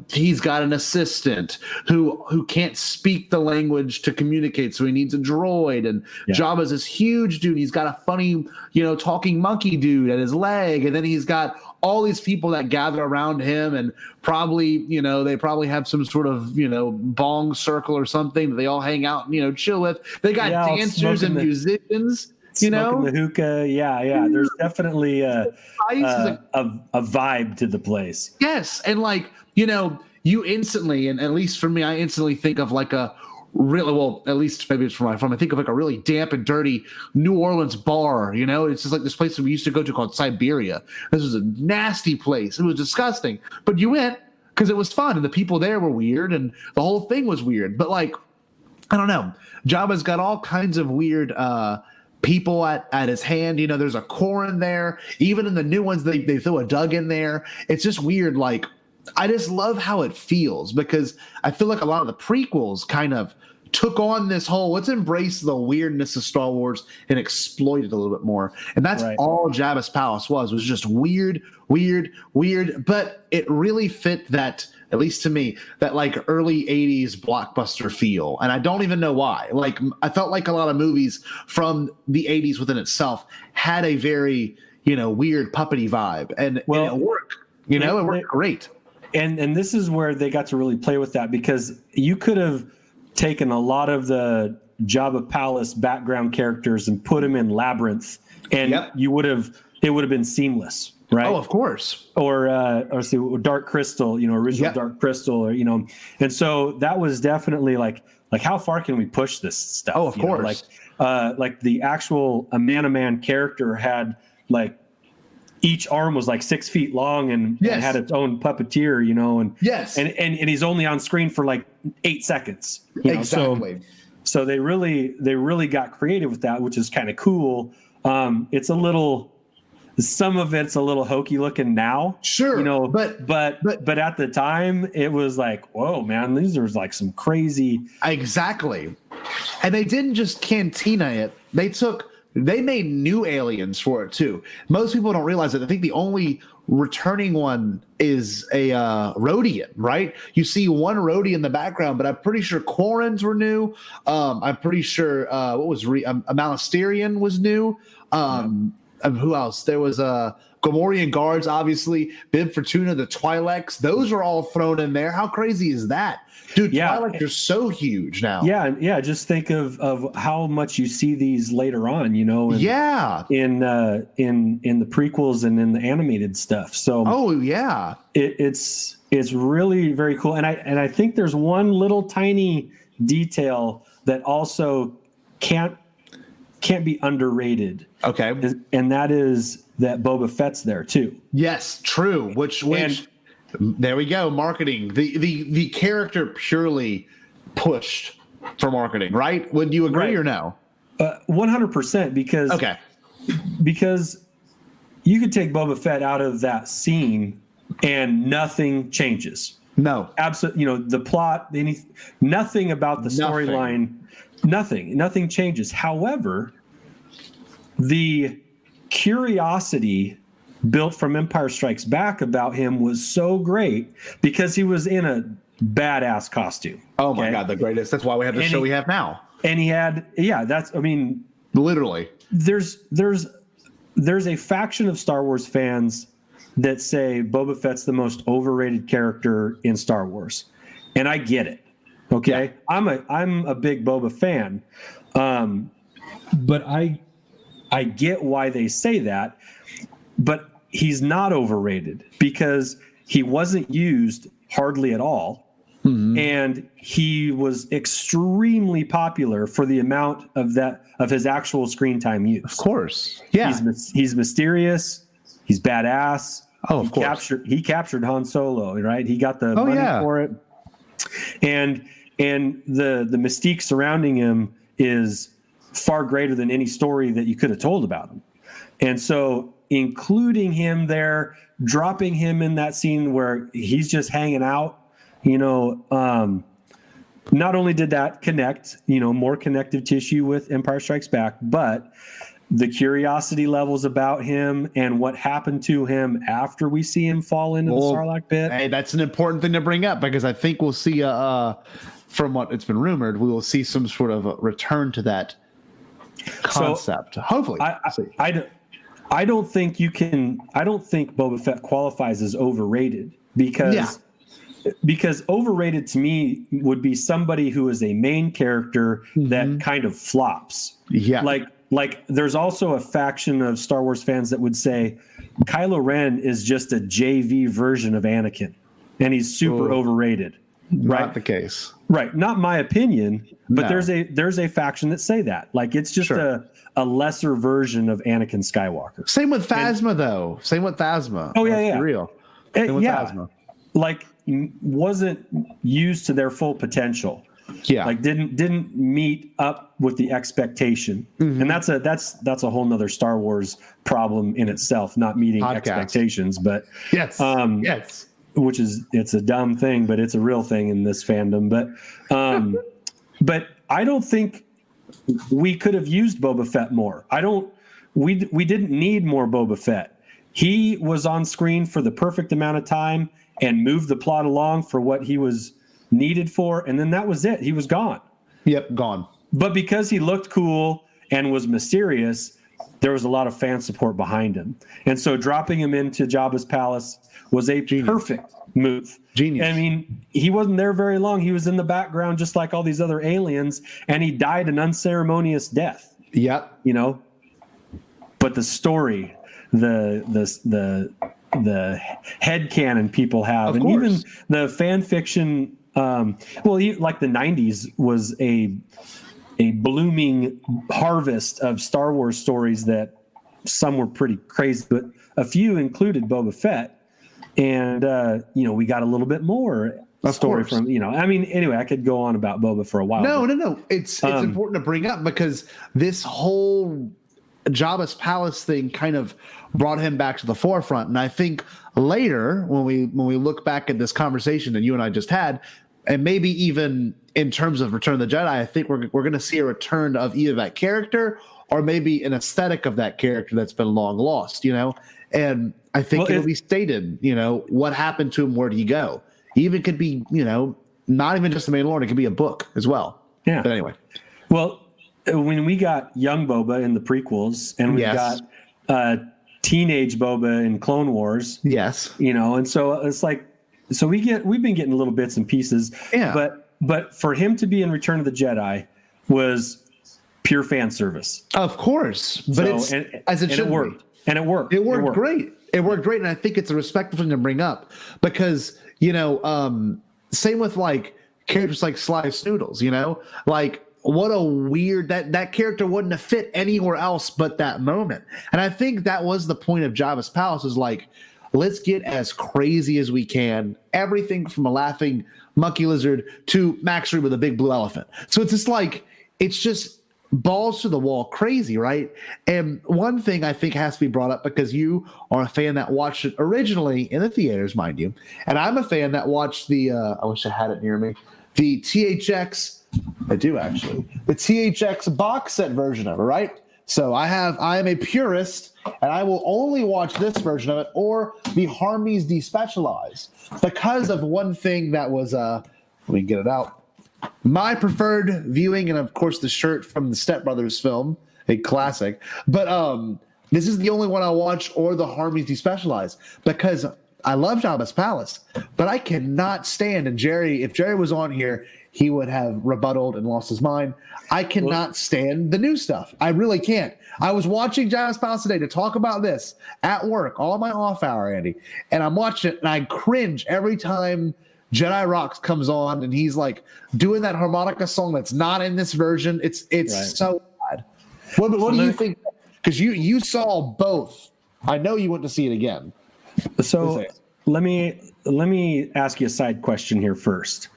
he's got an assistant who can't speak the language to communicate, so he needs a droid. And Jabba's this huge dude. He's got a funny, talking monkey dude at his leg, and then he's got all these people that gather around him, and probably, they probably have some sort of, bong circle or something that they all hang out and, chill with. They got dancers and musicians. Smoking the hookah, yeah. There's definitely a vibe to the place. Yes, and like you instantly, and at least for me, I instantly think of like a really, well, at least maybe it's from my phone. I think of like a really damp and dirty New Orleans bar. It's just like this place that we used to go to called Siberia. This was a nasty place. It was disgusting, but you went because it was fun, and the people there were weird, and the whole thing was weird. But like, I don't know, Jabba's got all kinds of weird people at his hand. There's a Corrin there. Even in the new ones, they throw a Dug in there. It's just weird. Like, I just love how it feels, because I feel like a lot of the prequels kind of took on this whole, let's embrace the weirdness of Star Wars and exploit it a little bit more. And that's all Jabba's palace was just weird, but it really fit that, at least to me, that like early 80s blockbuster feel. And I don't even know why. Like, I felt like a lot of movies from the 80s within itself had a very, weird puppety vibe. And it worked, it worked great. And this is where they got to really play with that, because you could have taken a lot of the Jabba Palace background characters and put them in Labyrinth, and it would have been seamless, right? Oh, of course. Or Dark Crystal, original Dark Crystal, and so that was definitely like how far can we push this stuff? Oh, of course. Like the actual man-to-man character had like each arm was like 6 feet long and had its own puppeteer, and he's only on screen for like 8 seconds. Exactly. So they really got creative with that, which is kind of cool. It's a little. Some of it's a little hokey looking now, sure, but at the time it was like, whoa, man, these are like some crazy. Exactly, and they didn't just cantina it; they made new aliens for it too. Most people don't realize that. I think the only returning one is a Rhodian, right? You see one Rhodian in the background, but I'm pretty sure Quarrens were new. I'm pretty sure a Malastarian was new. Who else? There was Gomorian guards, obviously. Bib Fortuna, the Twi'leks. Those are all thrown in there. How crazy is that? Dude, Twi'leks are so huge now. Yeah. Just think of how much you see these later on, in the prequels and in the animated stuff. So it's really very cool. And I think there's one little tiny detail that also can't be underrated. Okay. And that is that Boba Fett's there too. Yes, true. Which there we go. Marketing. The character purely pushed for marketing, right? Would you agree or no? 100% because you could take Boba Fett out of that scene and nothing changes. No. Absolutely. The plot, nothing about the storyline, nothing changes. However, the curiosity built from Empire Strikes Back about him was so great because he was in a badass costume. Oh my God, the greatest. That's why we have the show we have now. And he had, literally. There's a faction of Star Wars fans that say Boba Fett's the most overrated character in Star Wars. And I get it. Okay. Yeah. I'm a big Boba fan. But I get why they say that, but he's not overrated because he wasn't used hardly at all. Mm-hmm. And he was extremely popular for the amount of his actual screen time use. Of course. Yeah. He's mysterious. He's badass. Oh, of course. He captured Han Solo, right? He got the money for it. And the mystique surrounding him is far greater than any story that you could have told about him. And so including him there, dropping him in that scene where he's just hanging out, not only did that connect, more connective tissue with Empire Strikes Back, but the curiosity levels about him and what happened to him after we see him fall into the Sarlacc pit. Hey, that's an important thing to bring up because I think we'll see, from what it's been rumored, we will see some sort of a return to that concept. So hopefully. I don't think Boba Fett qualifies as overrated because overrated to me would be somebody who is a main character that kind of flops. Yeah. Like there's also a faction of Star Wars fans that would say Kylo Ren is just a JV version of Anakin and he's super overrated. Right? Not the case. Right. Not my opinion, but there's a faction that say that. Like it's just a lesser version of Anakin Skywalker. Same with Phasma though. Same with Phasma. Oh yeah. Real. Same with Phasma. Like wasn't used to their full potential. Yeah. Like didn't meet up with the expectation. Mm-hmm. And that's a whole nother Star Wars problem in itself, not meeting expectations. But yes. Which is it's a dumb thing, but it's a real thing in this fandom. But I don't think we could have used Boba Fett more. We didn't need more Boba Fett. He was on screen for the perfect amount of time and moved the plot along for what he was needed for, and then that was it. He was gone. Yep, gone. But because he looked cool and was mysterious, there was a lot of fan support behind him. And so dropping him into Jabba's palace was a perfect move. Genius. I mean, he wasn't there very long. He was in the background just like all these other aliens, and he died an unceremonious death. Yep. But the story, the headcanon people have, and even the fan fiction, like the 90s was a blooming harvest of Star Wars stories that some were pretty crazy, but a few included Boba Fett. And, we got a little bit more story from, anyway, I could go on about Boba for a while. No. It's important to bring up because this whole Jabba's palace thing kind of brought him back to the forefront. And I think later when we look back at this conversation that you and I just had, and maybe even in terms of Return of the Jedi, I think we're going to see a return of either that character or maybe an aesthetic of that character that's been long lost, and I think it'll be stated, what happened to him, where did he go? He even could be, not even just the Mandalorian, it could be a book as well. Yeah. But anyway. Well, when we got young Boba in the prequels and we got teenage Boba in Clone Wars. Yes. And so it's like, we've been getting little bits and pieces. Yeah. But for him to be in Return of the Jedi was pure fan service. Of course. But it worked. And it worked. It worked great. It worked great. And I think it's a respectful thing to bring up because, same with like characters like Sly Snoodles, like what a weird that character wouldn't have fit anywhere else but that moment. And I think that was the point of Jabba's palace is like, let's get as crazy as we can. Everything from a laughing monkey lizard to Max Rebo with a big blue elephant. So it's just like, it's just balls to the wall crazy, right? And one thing I think has to be brought up because you are a fan that watched it originally in the theaters, mind you, and I'm a fan that watched the I wish I had it near me, the THX. I do actually the THX box set version of it, right? So I am a purist, and I will only watch this version of it or the Harmonies Despecialized because of one thing that was let me get it out. My preferred viewing, and of course the shirt from the Step Brothers film, a classic. But this is the only one I watch, or the Harmonies Despecialized, because I love Jabba's Palace, but I cannot stand. And if Jerry was on here, he would have rebutted and lost his mind. I cannot stand the new stuff. I really can't. I was watching Jabba's Palace today to talk about this at work, all my off hour, Andy, and I'm watching it, and I cringe every time Jedi Rocks comes on and he's like doing that harmonica song that's not in this version. It's right. So bad. What do you think? Because you saw both. I know you went to see it again. So let me ask you a side question here first.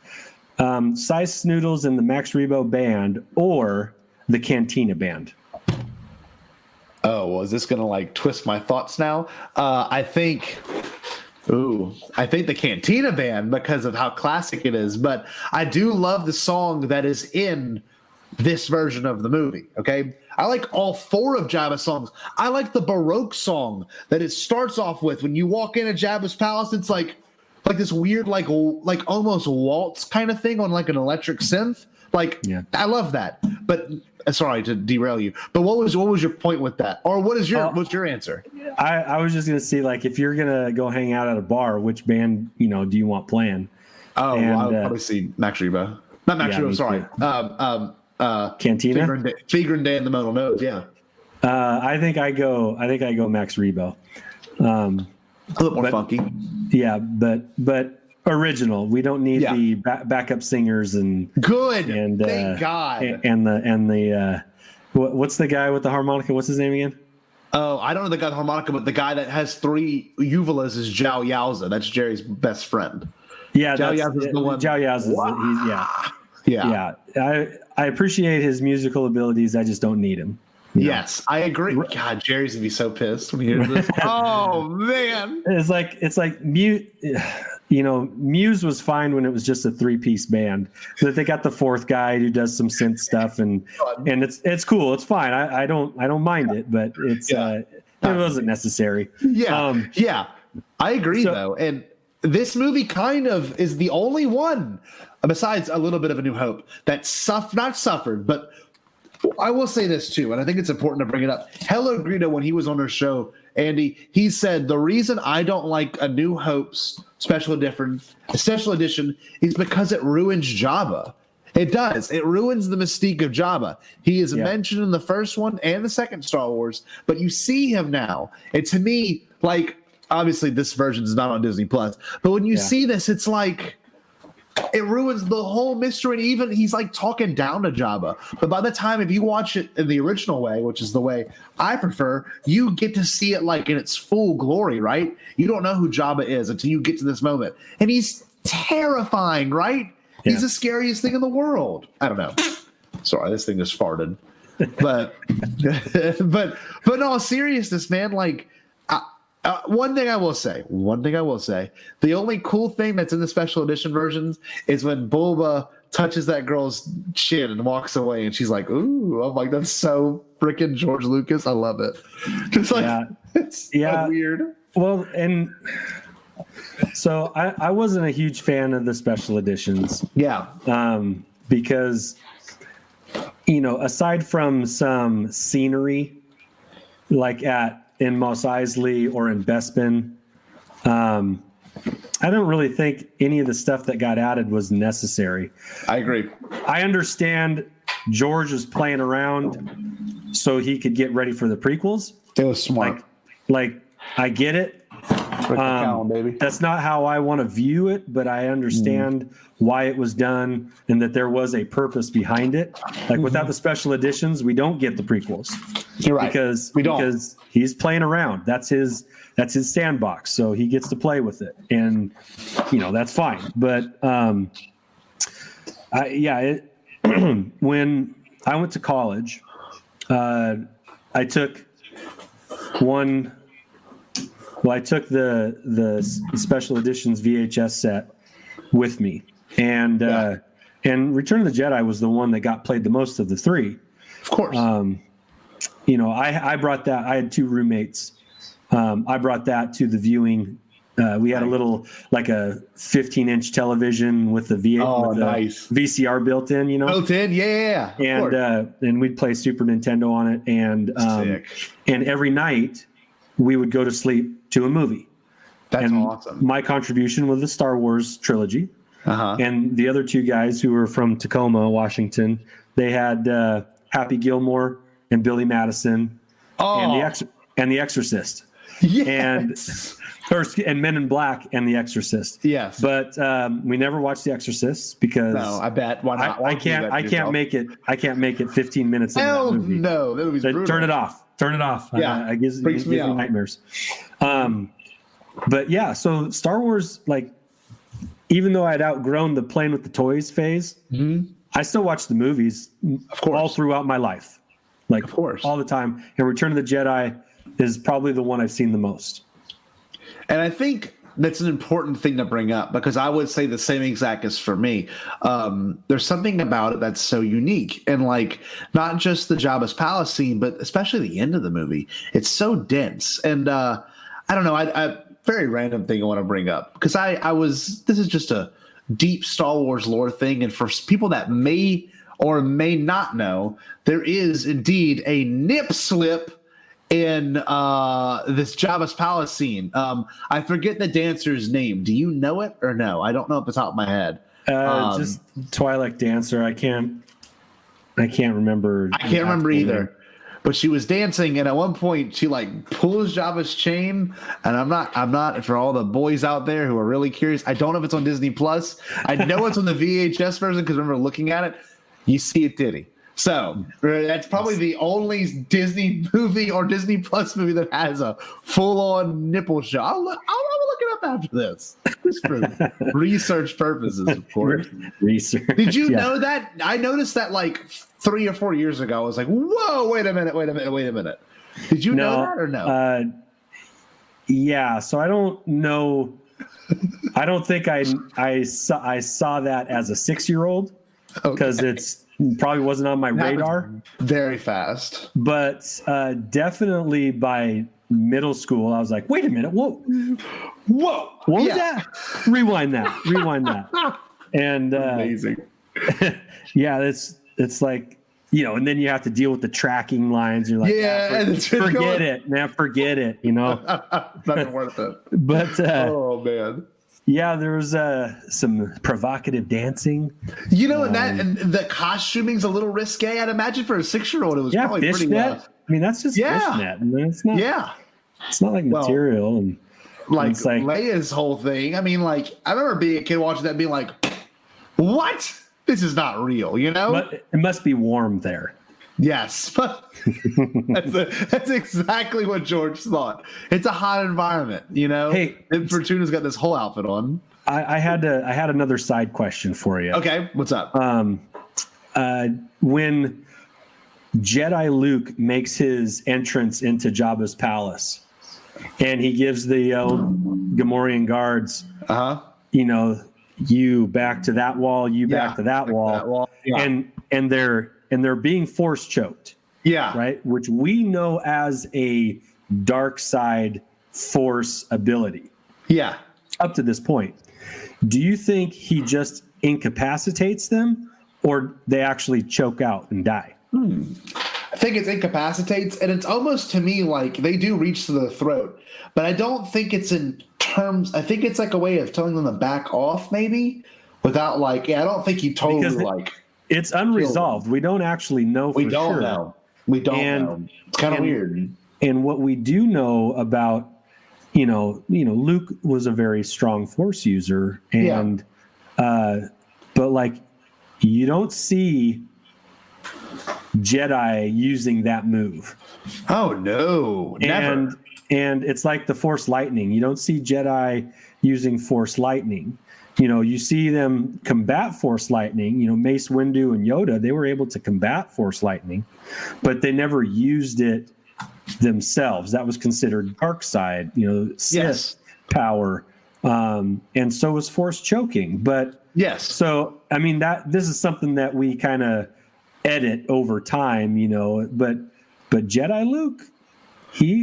Size Snoodles and the Max Rebo band or the Cantina band? Oh, well, is this going to like twist my thoughts now? I think the Cantina band because of how classic it is. But I do love the song that is in this version of the movie. Okay, I like all four of Jabba's songs. I like the Baroque song that it starts off with when you walk into Jabba's palace. It's like this weird like almost waltz kind of thing on like an electric synth. I love that. But sorry to derail you, but what was your point with that, or what's your answer? I was just gonna say, like, if you're gonna go hang out at a bar, which band do you want playing? Oh, well, I would probably see Max Rebo. Not Max Rebo. Sorry, Cantina. Figrin Day and the Modal Nose. Yeah. I think I go Max Rebo. A little more funky. Yeah, but original. We don't need the backup singers and good. And thank God. And the what's the guy with the harmonica? What's his name again? Oh, I don't know the guy with the harmonica, but the guy that has three uvulas is Zhao Yaoza. That's Jerry's best friend. Yeah, Zhao Yaoza's the one. Zhao Yaoza. Wow. Yeah. I appreciate his musical abilities. I just don't need him. Yes, I agree. God, Jerry's gonna be so pissed when he hears this. Oh man, it's like Muse was fine when it was just a 3-piece band. But they got the fourth guy who does some synth stuff, and it's cool. It's fine. I don't mind it, but it wasn't necessary. Yeah, I agree though. And this movie kind of is the only one, besides a little bit of A New Hope, that not suffered, but. I will say this too, and I think it's important to bring it up. Hello Greedo, when he was on our show, Andy, he said the reason I don't like A New Hope's special edition is because it ruins Jabba. It does. It ruins the mystique of Jabba. He is mentioned in the first one and the second Star Wars, but you see him now. And to me, like, obviously this version is not on Disney Plus, but when you see this, it's like, it ruins the whole mystery. And even he's like talking down to Jabba. But by the time, if you watch it in the original way, which is the way I prefer, you get to see it like in its full glory, right? You don't know who Jabba is until you get to this moment. And he's terrifying, right? Yeah. He's the scariest thing in the world. I don't know. Sorry, this thing just farted. But in all seriousness, man, like, one thing I will say, the only cool thing that's in the special edition versions is when Boba touches that girl's chin and walks away, and she's like, "Ooh!" I'm like, that's so freaking George Lucas. I love it. Just like, it's so weird. Well, and so I wasn't a huge fan of the special editions. Yeah. Because, you know, aside from some scenery, like in Mos Eisley or in Bespin, I don't really think any of the stuff that got added was necessary. I agree. I understand George was playing around so he could get ready for the prequels. It was smart. Like I get it. Baby. That's not how I want to view it, but I understand why it was done and that there was a purpose behind it. Like without the special editions, we don't get the prequels. You're right. Because he's playing around. That's his sandbox. So he gets to play with it, and you know that's fine. But when I went to college, I took the special editions VHS set with me, and Return of the Jedi was the one that got played the most of the three. Of course. You know, I brought that. I had two roommates. I brought that to the viewing. We had a little, like a 15-inch television with the nice VCR built in. You know, built in, yeah. And we'd play Super Nintendo on it, and every night we would go to sleep to a movie. That's awesome. My contribution was the Star Wars trilogy. And the other two guys who were from Tacoma, Washington, they had Happy Gilmore and Billy Madison and The Exorcist. Yes. And Men in Black and The Exorcist. Yes. But we never watched The Exorcist because I bet. Why not? I can't make it 15 minutes into that movie. No, that movie's brutal. Turn it off. Yeah. It gives me nightmares. But yeah, so Star Wars, like, even though I'd outgrown the playing with the toys phase, I still watch the movies, of course, all throughout my life, like, of course, all the time. And Return of the Jedi is probably the one I've seen the most. And I think that's an important thing to bring up, because I would say the same exact as for me. There's something about it that's so unique, and like not just the Jabba's palace scene, but especially the end of the movie. It's so dense, and I don't know. I very random thing I want to bring up, because this is just a deep Star Wars lore thing, and for people that may or may not know, there is indeed a nip slip in this Jabba's palace scene. I forget the dancer's name. Do you know it or no? I don't know off the top of my head. Just Twilight Dancer. I can't remember. I can't remember either. But she was dancing, and at one point she like pulls Jabba's chain. And I'm not for all the boys out there who are really curious, I don't know if it's on Disney Plus. I know it's on the VHS version, because I remember looking at it. You see it, Diddy. So that's probably the only Disney movie or Disney Plus movie that has a full-on nipple show. I'll look it up after this. Just for research purposes, of course. Research. Did you know that? I noticed that like 3 or 4 years ago. I was like, whoa, wait a minute. Did you know that or no? Yeah, so I don't know. I don't think I saw that as a 6-year-old, because it's probably wasn't on my radar. Very fast. But definitely by middle school, I was like, wait a minute. Whoa. What was that? Rewind that. And amazing. Yeah, it's like, you know, and then you have to deal with the tracking lines. You're like, forget it, you know. Nothing worth it. But oh man. Yeah, there was some provocative dancing. You know, and the costuming's a little risque. I'd imagine for a 6-year-old, it was probably pretty well. I mean, that's just fishnet. And it's not. Yeah, it's not like material. Well, like Leia's whole thing. I mean, like I remember being a kid watching that, and being like, what? This is not real, you know? But it must be warm there. Yes, but that's exactly what George thought. It's a hot environment, you know. Hey, and Fortuna's got this whole outfit on. I had another side question for you. Okay, what's up? When Jedi Luke makes his entrance into Jabba's palace, and he gives the Gamorrean guards, you back to that wall, back to that wall, Yeah. and they're being force choked. Yeah. Right, which we know as a dark side force ability. Yeah. Up to this point, do you think he just incapacitates them, or they actually choke out and die? I think it's incapacitates, and it's almost to me like they do reach to the throat, but I don't think it's in terms. I think it's like a way of telling them to back off, maybe, without like. Yeah, I don't think he totally it's unresolved. We don't actually know. We don't know. We don't know. It's kind of weird. And what we do know about, Luke was a very strong force user, and but like you don't see Jedi using that move. Oh no, never. And it's like the Force lightning. You don't see Jedi using Force lightning. You see them combat Force lightning. Mace Windu and Yoda, they were able to combat Force lightning, but they never used it themselves. That was considered dark side, Sith power. And so was Force choking. But yes. So, I mean, this is something that we kind of edit over time, but Jedi Luke,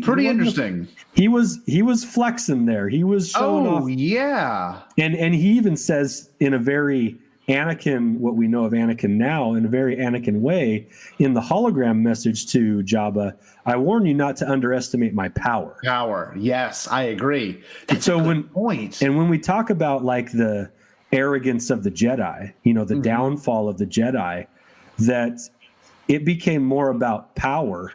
pretty interesting. He was flexing there. He was showing off. Oh yeah. And he even says in a very Anakin, what we know of Anakin now, in a very Anakin way, in the hologram message to Jabba, I warn you not to underestimate my power. Power. Yes, I agree. That's so a good point. And when we talk about like the arrogance of the Jedi, the downfall of the Jedi, that it became more about power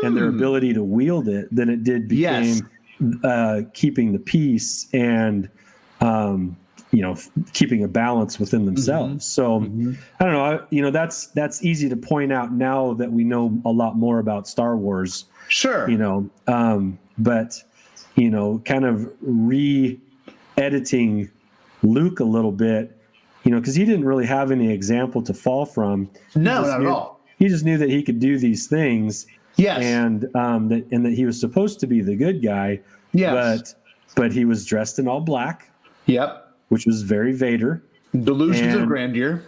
and their ability to wield it than it did became keeping the peace and keeping a balance within themselves. So I don't know, that's easy to point out now that we know a lot more about Star Wars. Sure. But kind of re-editing Luke a little bit, because he didn't really have any example to fall from. No, not at all. He just knew that he could do these things. Yes. And that he was supposed to be the good guy. Yes. But he was dressed in all black. Yep. Which was very Vader. Delusions of grandeur.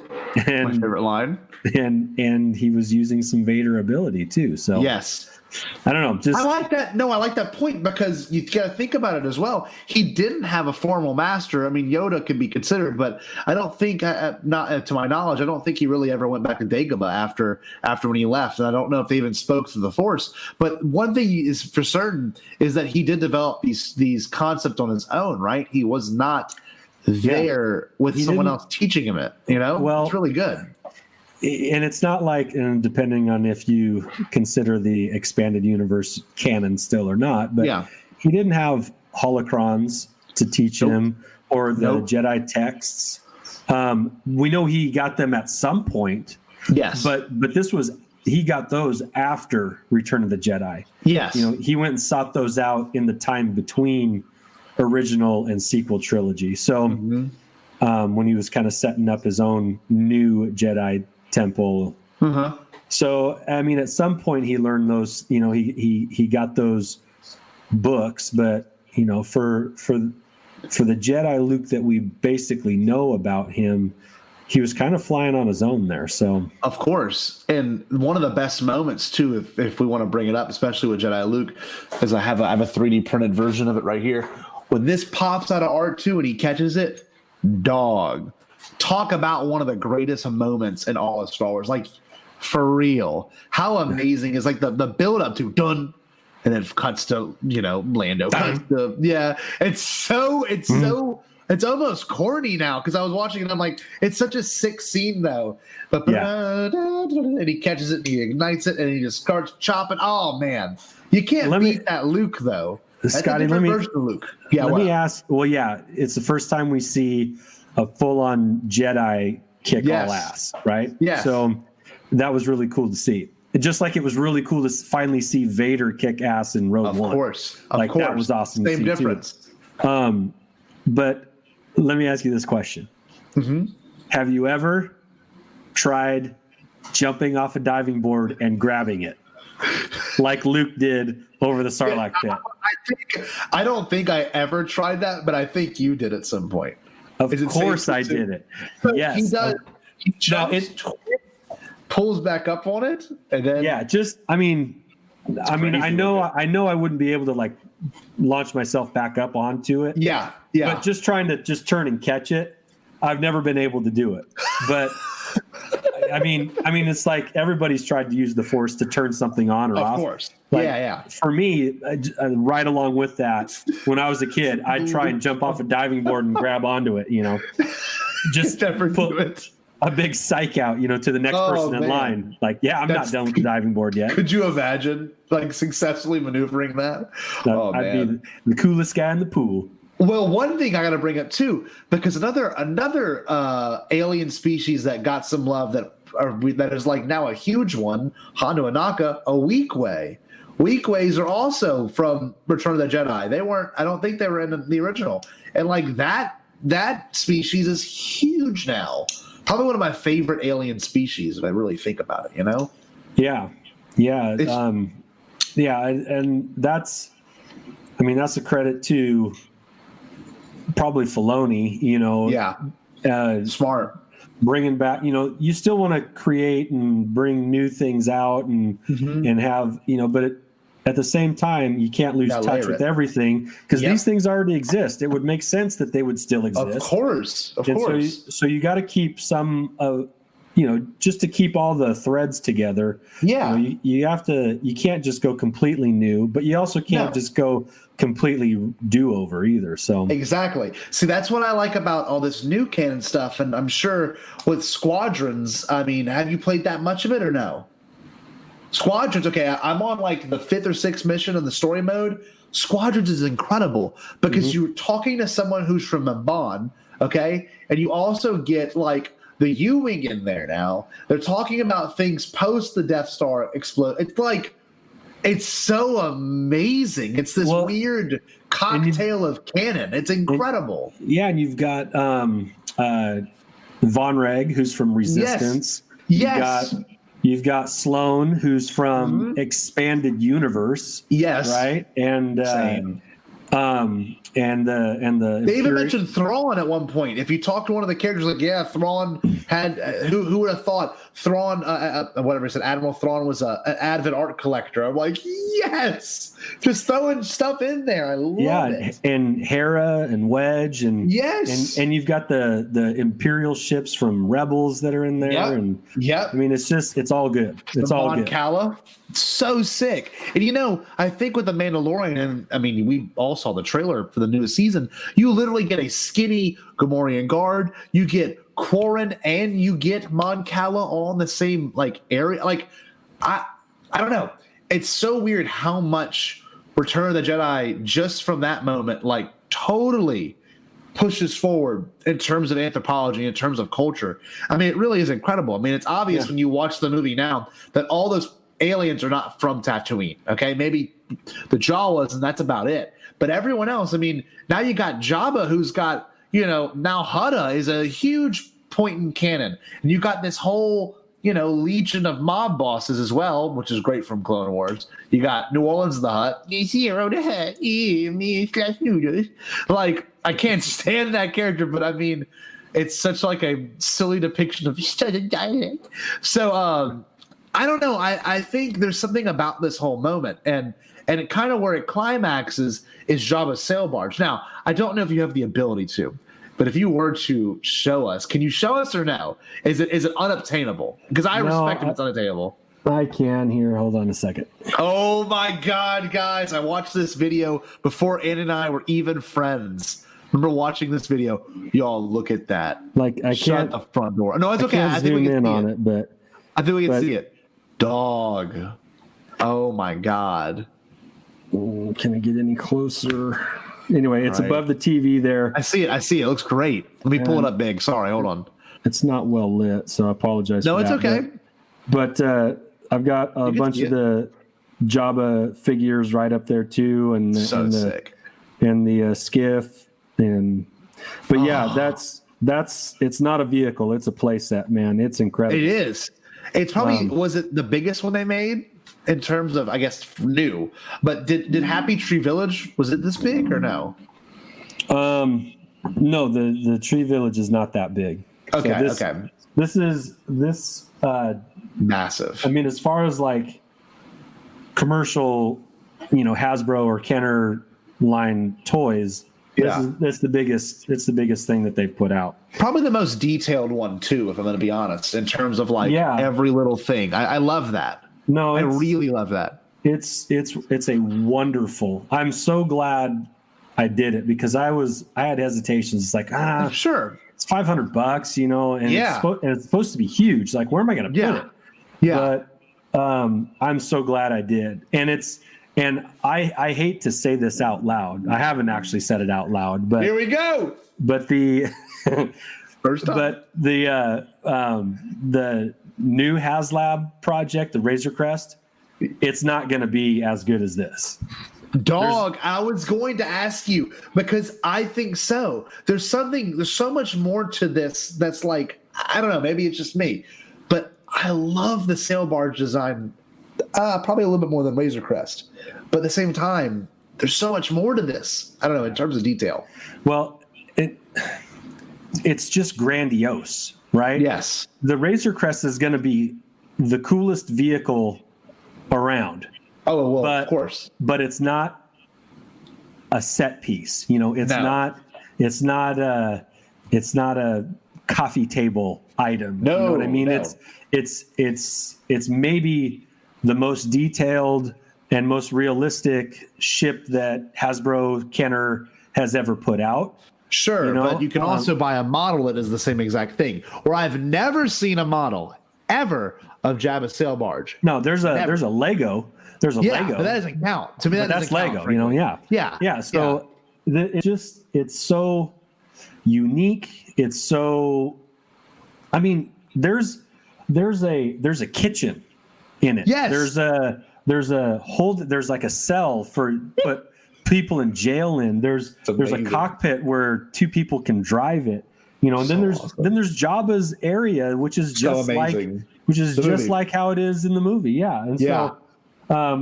And, my favorite line. And he was using some Vader ability too. So yes. I don't know. I like that. No, I like that point because you got to think about it as well. He didn't have a formal master. I mean, Yoda could be considered, but I don't think, not to my knowledge, I don't think he really ever went back to Dagobah after when he left. And I don't know if they even spoke through the Force. But one thing is for certain is that he did develop these concepts on his own, right? He was not there with someone else teaching him it. Well, it's really good. And it's not like, and depending on if you consider the expanded universe canon still or not, but he didn't have holocrons to teach him or the Jedi texts. We know he got them at some point. Yes. But he got those after Return of the Jedi. Yes. He went and sought those out in the time between original and sequel trilogy. So when he was kind of setting up his own new Jedi temple. So I mean, at some point he learned those. He got those books, but for the Jedi Luke that we basically know about him, he was kind of flying on his own there. So of course, and one of the best moments too, if we want to bring it up, especially with Jedi Luke, is I have a 3D printed version of it right here. When this pops out of R2 and he catches it, dog. Talk about one of the greatest moments in all of Star Wars. Like, for real. How amazing is like the build up to done and then cuts to, Lando. Cuts to, it's almost corny now because I was watching it and I'm like, it's such a sick scene though. But and he catches it and he ignites it and he just starts chopping. Oh man. You can't beat that Luke though. Scotty, let me version of Luke. Let me ask. Well, it's the first time we see a full-on Jedi kick Yes. all ass, right? Yes. So that was really cool to see. Just like it was really cool to finally see Vader kick ass in Rogue One. Of course. That was awesome. Same to see difference. Too. But let me ask you this question. Mm-hmm. Have you ever tried jumping off a diving board and grabbing it like Luke did over the Sarlacc pit? I don't think I ever tried that, but I think you did at some point. Of course I did it. Yes. He does. He jumps, pulls back up on it, and then I know I wouldn't be able to like launch myself back up onto it. Yeah. But just trying to turn and catch it, I've never been able to do it. But I mean, it's like everybody's tried to use the Force to turn something on or off. Of course. Like, For me, right along with that, when I was a kid, I'd try and jump off a diving board and grab onto it, just never do it. A big psych out, to the next person in line. Like, I'm not done with the diving board yet. Could you imagine like successfully maneuvering that? I'd be the coolest guy in the pool. Well, one thing I got to bring up too, because another alien species that got some love that is like now a huge one, Hondo Anaka, a Weequay. Weekways are also from Return of the Jedi. They weren't. I don't think they were in the original. And like that species is huge now. Probably one of my favorite alien species if I really think about it. Yeah. And that's a credit to probably Filoni. Smart. Bringing back, you still want to create and bring new things out and have, but at the same time, you can't lose touch with everything because these things already exist. It would make sense that they would still exist. Of course. So you got to keep some just to keep all the threads together. Yeah. You can't just go completely new, but you also can't just go completely do over either. So exactly. See, that's what I like about all this new canon stuff. And I'm sure with Squadrons, have you played that much of it or no? Squadrons, okay, I'm on like the 5th or 6th mission in the story mode. Squadrons is incredible because you're talking to someone who's from Mabon, okay? And you also get like the U-Wing in there now. They're talking about things post the Death Star explode. It's like, it's so amazing. It's this weird cocktail of canon. It's incredible. And you've got Von Reg, who's from Resistance. Yes. You've got Sloane, who's from Expanded Universe. Yes. Right? And Same. They even mentioned Thrawn at one point. If you talk to one of the characters, like, Thrawn had who would have thought Thrawn, whatever he said, Admiral Thrawn was an avid art collector. I'm like, yes, just throwing stuff in there. I love it. And Hera and Wedge and and you've got the Imperial ships from Rebels that are in there. It's all good. It's all good. Kala. So sick. And I think with the Mandalorian, and we all saw the trailer for the newest season, you literally get a skinny Gamorrean guard, you get Quarren, and you get Mon Cala all in the same area. I don't know. It's so weird how much Return of the Jedi just from that moment totally pushes forward in terms of anthropology, in terms of culture. It really is incredible. It's obvious when you watch the movie now that all those aliens are not from Tatooine. Okay, maybe the Jawas, and that's about it. But everyone else, now you got Jabba, who's got, now Hutta is a huge point in canon, and you got this whole, legion of mob bosses as well, which is great from Clone Wars. You got New Orleans the Hutt, Zero the Hutt, me slash noodles. I can't stand that character, but it's such a silly depiction of Southern dialect. So, I don't know. I think there's something about this whole moment, and it kind of where it climaxes is Jabba's sail barge. Now, I don't know if you have the ability to, but if you were to show us, can you show us or no? Is it unobtainable? Because I respect if it's unattainable. I can here. Hold on a second. Oh my God, guys! I watched this video before Ann and I were even friends. Remember watching this video? Y'all, look at that! I Shut can't the front door. No, it's okay. I think we can zoom in on it, but I think we can see it. Dog. Oh my God. Can I get any closer? Anyway, it's Right. above the TV there. I see it. It looks great. Let me pull it up big. Sorry, hold on. It's not well lit, so I apologize. No, for it's that. okay. But I've got a bunch of the Jabba figures right up there too, and So sick. And the skiff, but yeah, that's it's not a vehicle; it's a playset, man. It's incredible. It is. It's probably was it the biggest one they made in terms of, I guess, new. But did Happy Tree Village, was it this big or no? No, the Tree Village is not that big. Okay, So this is massive. I mean, as far as like commercial, Hasbro or Kenner line toys, that's the biggest. It's the biggest thing that they've put out. Probably the most detailed one too, if I'm going to be honest, in terms of like every little thing. I love that. No, I really love that. It's a wonderful. I'm so glad I did it because I had hesitations. It's like sure, it's $500, and it's supposed to be huge. Like, where am I going to put it? Yeah. But I'm so glad I did, and I hate to say this out loud. I haven't actually said it out loud, but here we go. But the first time. But the new HasLab project, the Razor Crest, it's not going to be as good as this. Dog, I was going to ask you because I think so. There's so much more to this that's like, I don't know, maybe it's just me, but I love the sail barge design probably a little bit more than Razor Crest. But at the same time, there's so much more to this. I don't know, in terms of detail. Well, it's just grandiose, right? Yes. The Razor Crest is going to be the coolest vehicle around. Oh, well, of course. But it's not a set piece. It's not a coffee table item. No, you know what I mean? No. It's maybe the most detailed and most realistic ship that Hasbro Kenner has ever put out. Sure, but you can also buy a model that is the same exact thing. Or I've never seen a model ever of Jabba's sail barge. No, there's a Lego. There's a Lego. But that doesn't count. To me, that's Lego. Count, Yeah. So it's so unique. It's so. I mean, there's a kitchen in it. Yes. There's like a cell for put people in jail in. There's a cockpit where two people can drive it. And then there's Jabba's area, which is just like how it is in the movie. Yeah. And so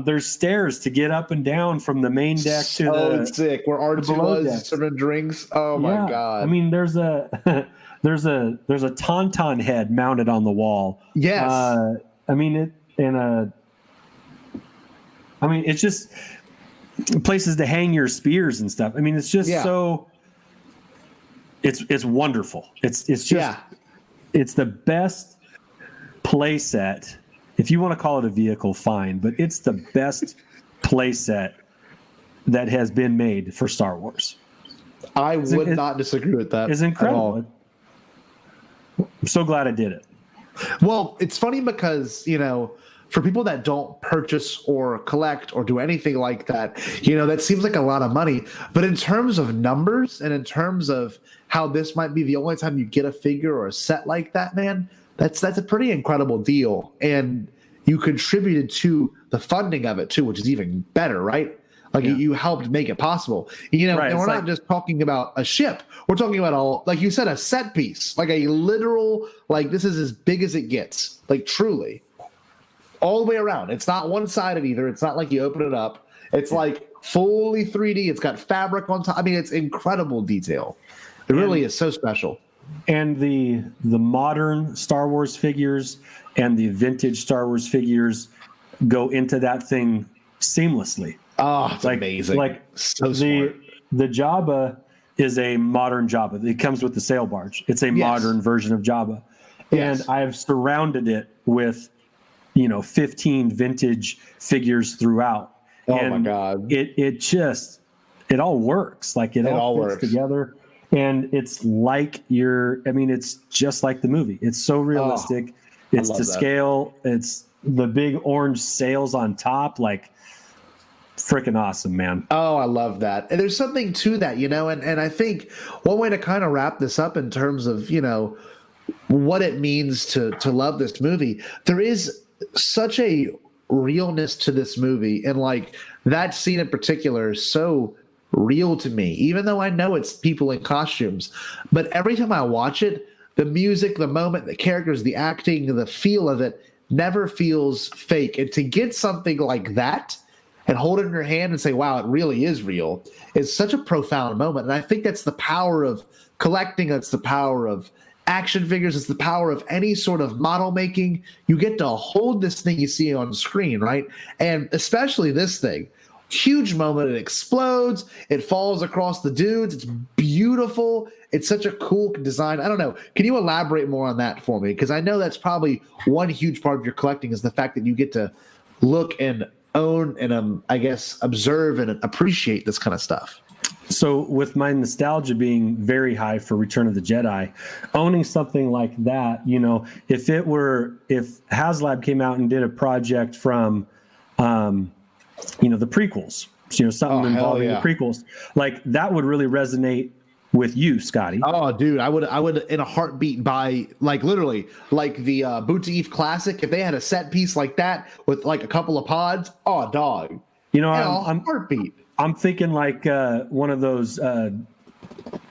there's stairs to get up and down from the main deck to the sick where R2 was serving drinks. Oh my God. I mean, there's a tauntaun head mounted on the wall. Yes. It's just places to hang your spears and stuff. I mean, it's just so. It's wonderful. It's the best play set. If you want to call it a vehicle, fine, but it's the best play set that has been made for Star Wars. I would not disagree with that. It's incredible. I'm so glad I did it. Well, it's funny because, for people that don't purchase or collect or do anything like that, that seems like a lot of money. But in terms of numbers and in terms of how this might be the only time you get a figure or a set like that, man, that's a pretty incredible deal. And you contributed to the funding of it too, which is even better, right? Like you helped make it possible. Right, and we're not just talking about a ship. We're talking about like you said, a set piece, like a literal, like this is as big as it gets, like truly. All the way around. It's not one-sided either. It's not like you open it up. It's like fully 3D. It's got fabric on top. I mean, it's incredible detail. It really is so special. And the modern Star Wars figures and the vintage Star Wars figures go into that thing seamlessly. Oh, it's amazing. Like so smart. The Jabba is a modern Jabba. It comes with the sail barge. It's a modern version of Jabba. Yes. And I've surrounded it with 15 vintage figures throughout. Oh my God. It all works. Like it all fits together. And it's like it's just like the movie. It's so realistic. It's to scale. It's the big orange sails on top. Like freaking awesome, man. Oh, I love that. And there's something to that, and I think one way to kind of wrap this up in terms of, what it means to love this movie, there is such a realness to this movie. And like that scene in particular is so real to me, even though I know it's people in costumes. But every time I watch it, the music, the moment, the characters, the acting, the feel of it never feels fake. And to get something like that and hold it in your hand and say, wow, it really is real, is such a profound moment. And I think that's the power of collecting. That's the power of action figures. It's the power of any sort of model making. You get to hold this thing you see on screen, right? And especially this thing. Huge moment. It explodes. It falls across the dudes. It's beautiful. It's such a cool design. I don't know. Can you elaborate more on that for me? Because I know that's probably one huge part of your collecting is the fact that you get to look and own and I guess observe and appreciate this kind of stuff. So with my nostalgia being very high for Return of the Jedi, owning something like that, if HasLab came out and did a project from, the prequels, something involving the prequels, like that would really resonate with you, Scotty. Oh, dude, I would in a heartbeat buy, like literally, like the Boutif Classic. If they had a set piece like that with like a couple of pods, oh, dog. I'm heartbeat. I'm thinking like one of those,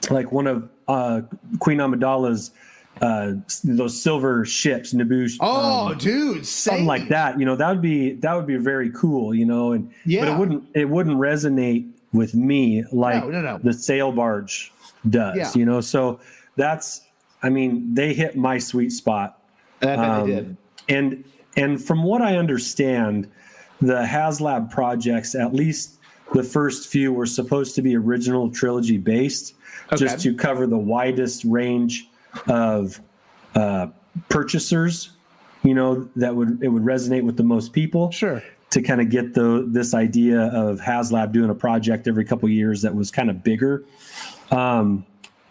like one of Queen Amidala's those silver ships, Naboo. Oh, dude, something like that. That would be very cool. But it wouldn't resonate with me like the sail barge does. Yeah. So they hit my sweet spot. I bet they did. And from what I understand, the HasLab projects, at least the first few, were supposed to be original trilogy based, just to cover the widest range of purchasers, that it would resonate with the most people. Sure. To kind of get this idea of HasLab doing a project every couple of years that was kind of bigger. And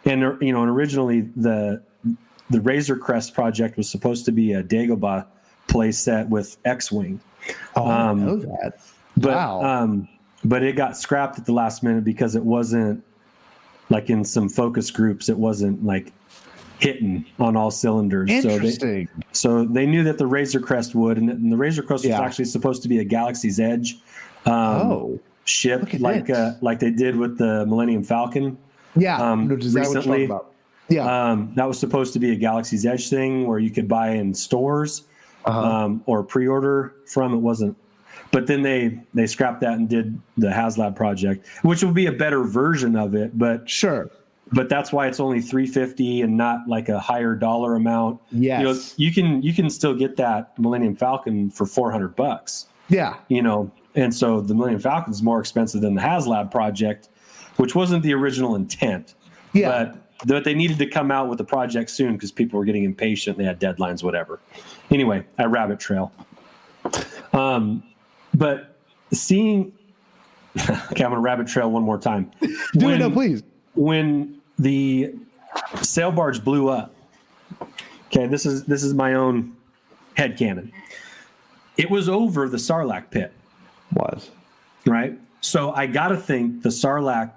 originally the Razor Crest project was supposed to be a Dagobah play set with X-Wing. Oh, I know that. But, wow. But it got scrapped at the last minute because it wasn't, like in some focus groups, it wasn't like hitting on all cylinders. Interesting. So they knew that the Razor Crest would, and the Razor Crest was actually supposed to be a Galaxy's Edge ship, like they did with the Millennium Falcon. Yeah, recently. That was supposed to be a Galaxy's Edge thing where you could buy in stores or pre-order from. It wasn't. But then they scrapped that and did the HasLab project, which will be a better version of it. But sure. But that's why it's only $350 and not like a higher dollar amount. Yes. You can still get that Millennium Falcon for $400. Yeah. And so the Millennium Falcon is more expensive than the HasLab project, which wasn't the original intent. Yeah. But they needed to come out with the project soon because people were getting impatient. They had deadlines, whatever. Anyway, I rabbit trail. But seeing, okay, I'm going to rabbit trail one more time. Please. When the sail barge blew up, okay, this is my own headcanon. It was over the Sarlacc pit. Was. Right? So I got to think the Sarlacc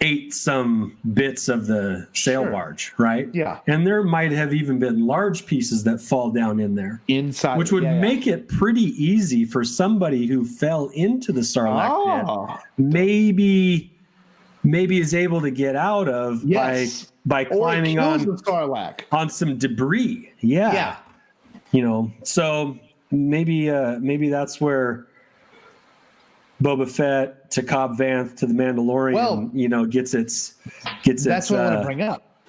ate some bits of the sail barge, right? Yeah. And there might have even been large pieces that fall down in there. Inside. Which would make it pretty easy for somebody who fell into the Sarlacc pit. Maybe is able to get out of by climbing on the Sarlacc on some debris. Yeah. So maybe that's where Boba Fett to Cobb Vanth to the Mandalorian, gets its. That's what I want to bring up.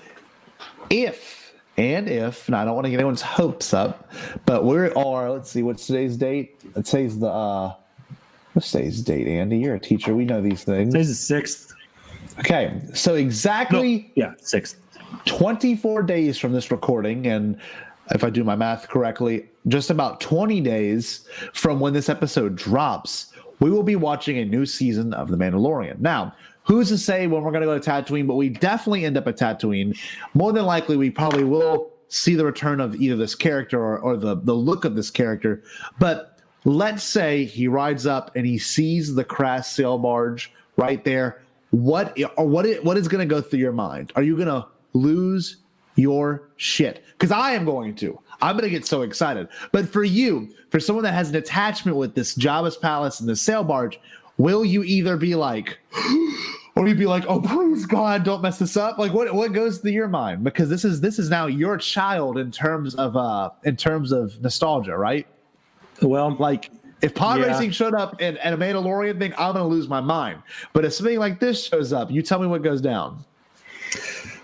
If, and I don't want to get anyone's hopes up, but let's see, what's today's date? It says what's today's date, Andy? You're a teacher. We know these things. Today's the 6th. Okay, so exactly 6th. 24 days from this recording, and if I do my math correctly, just about 20 days from when this episode drops, we will be watching a new season of The Mandalorian. Now, who's to say when we're going to go to Tatooine, but we definitely end up at Tatooine. More than likely, we probably will see the return of either this character or the look of this character. But let's say he rides up and he sees the crash sail barge right there. What is going to go through your mind? Are you going to lose your shit? Because I am going to. I'm going to get so excited. But for you, for someone that has an attachment with this Jabba's palace and the sail barge, will you either be like, or you'd be like, oh, please God, don't mess this up? Like, what goes through your mind? Because this is now your child in terms of nostalgia, right? Well, like if pod racing showed up in a Mandalorian thing, I'm gonna lose my mind. But if something like this shows up, you tell me what goes down.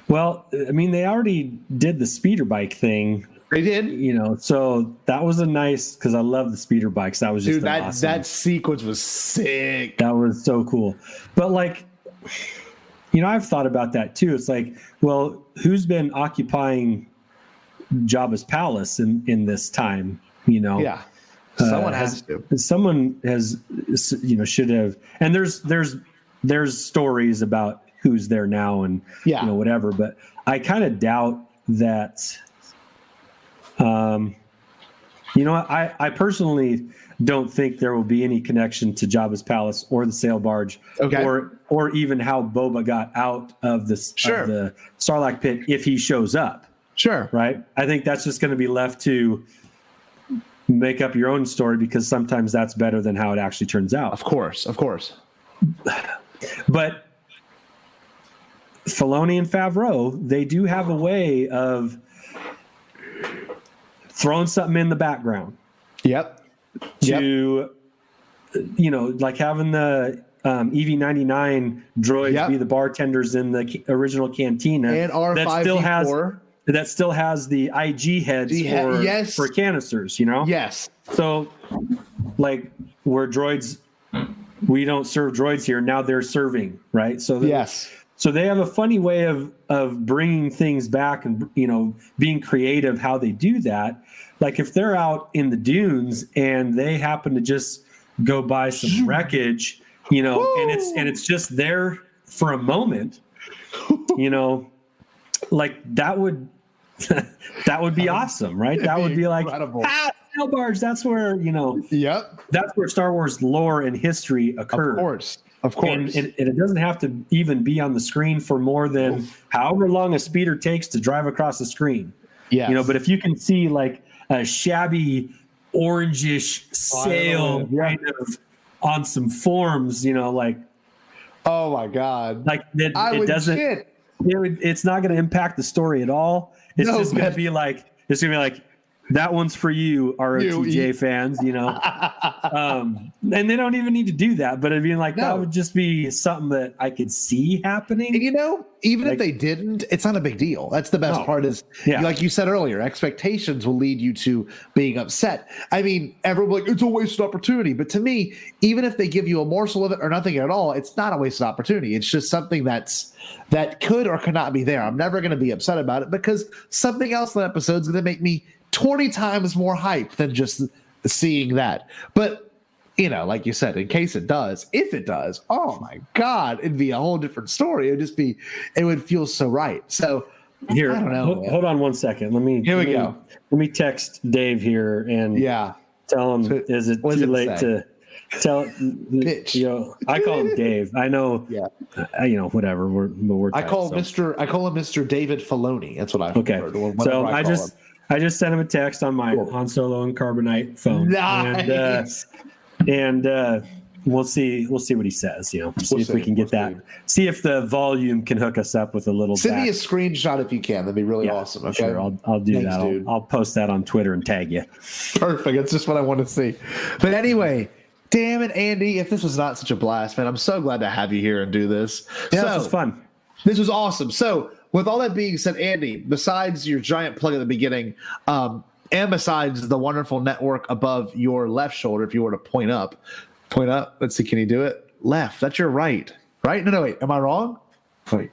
Well, I mean, they already did the speeder bike thing. They did, so that was a nice, because I love the speeder bikes. That was just awesome. That sequence was sick. That was so cool. But like, I've thought about that too. It's like, well, who's been occupying Jabba's palace in this time? Yeah, someone has to. Someone has, should have. And there's stories about who's there now and whatever. But I kind of doubt that. I personally don't think there will be any connection to Jabba's palace or the sail barge, or even how Boba got out of the Sarlacc pit if he shows up. Sure. Right. I think that's just going to be left to make up your own story, because sometimes that's better than how it actually turns out. Of course. But Filoni and Favreau, they do have a way of throwing something in the background. Yep. Like having the EV-99 droids be the bartenders in the original cantina, and R5D4 that still has the IG heads for canisters. Yes. So, like, where droids, we don't serve droids here. Now they're serving, right? So yes. So they have a funny way of bringing things back and, being creative how they do that. Like if they're out in the dunes and they happen to just go by some wreckage, and it's just there for a moment, like that would be awesome, right? That would be like, sail barge, that's where, that's where Star Wars lore and history occurred. Of course. And it doesn't have to even be on the screen for more than however long a speeder takes to drive across the screen. Yeah. But if you can see like a shabby orangish sail kind of on some forms, like, oh my God, like it doesn't. It's not going to impact the story at all. It's just going to be like that one's for you, ROTJ fans, and they don't even need to do that. But I mean, like, that would just be something that I could see happening. And even if they didn't, it's not a big deal. That's the best part is, like you said earlier, expectations will lead you to being upset. I mean, everyone's like, it's a wasted opportunity. But to me, even if they give you a morsel of it or nothing at all, it's not a wasted opportunity. It's just something that could or could not be there. I'm never going to be upset about it because something else in the episode is going to make me 20 times more hype than just seeing that. But, like you said, in case it does, if it does, oh my God, it'd be a whole different story. It would feel so right. So here, I don't know. Hold on one second. Here we go. Let me text Dave here and tell him, is it too late to tell bitch? I call him Dave. I know. Whatever. I call him Mr. David Filoni. That's what I prefer. So I just sent him a text on my Han Solo and Carbonite phone. Nice. And we'll see what he says. See if we can get that. See if the volume can hook us up with a little. Send me a screenshot if you can. That'd be really awesome. Okay, sure. I'll do that. I'll post that on Twitter and tag you. Perfect. That's just what I want to see. But anyway, damn it, Andy! If this was not such a blast, man, I'm so glad to have you here and do this. Yeah, this was fun. This was awesome. So, with all that being said, Andy, besides your giant plug at the beginning, and besides the wonderful network above your left shoulder, if you were to point up. Let's see, can you do it? Left. That's your right. Right? No, wait. Am I wrong? Wait.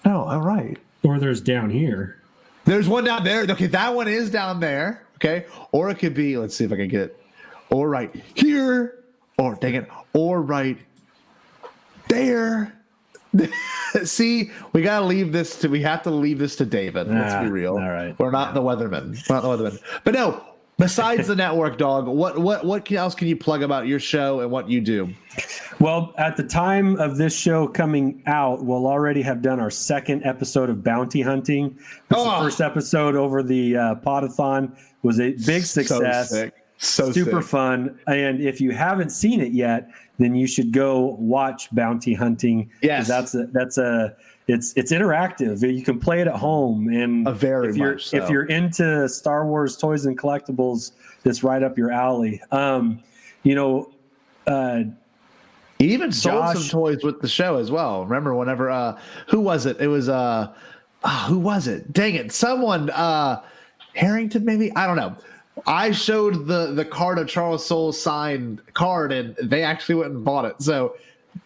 No, I'm right. Or there's down here. There's one down there. Okay, that one is down there. Okay. Or it could be, let's see if I can get it. Or right here. Or dang it. Or right there. See, we have to leave this to David. Let's be real. All right. We're not the weatherman. But no, Besides the network, dog, what else can you plug about your show and what you do? Well, at the time of this show coming out, we'll already have done our second episode of bounty hunting. The first episode over the Podathon was a big success. So sick. So super sick. fun. And if you haven't seen it yet, then you should go watch bounty hunting. Yes, it's interactive. You can play it at home, and if you're into Star Wars toys and collectibles, it's right up your alley. He even sold some toys with the show as well. Remember whenever who was it? It was who was it? Dang it. Someone Harrington maybe? I don't know. I showed the card of Charles Soule's signed card and they actually went and bought it. So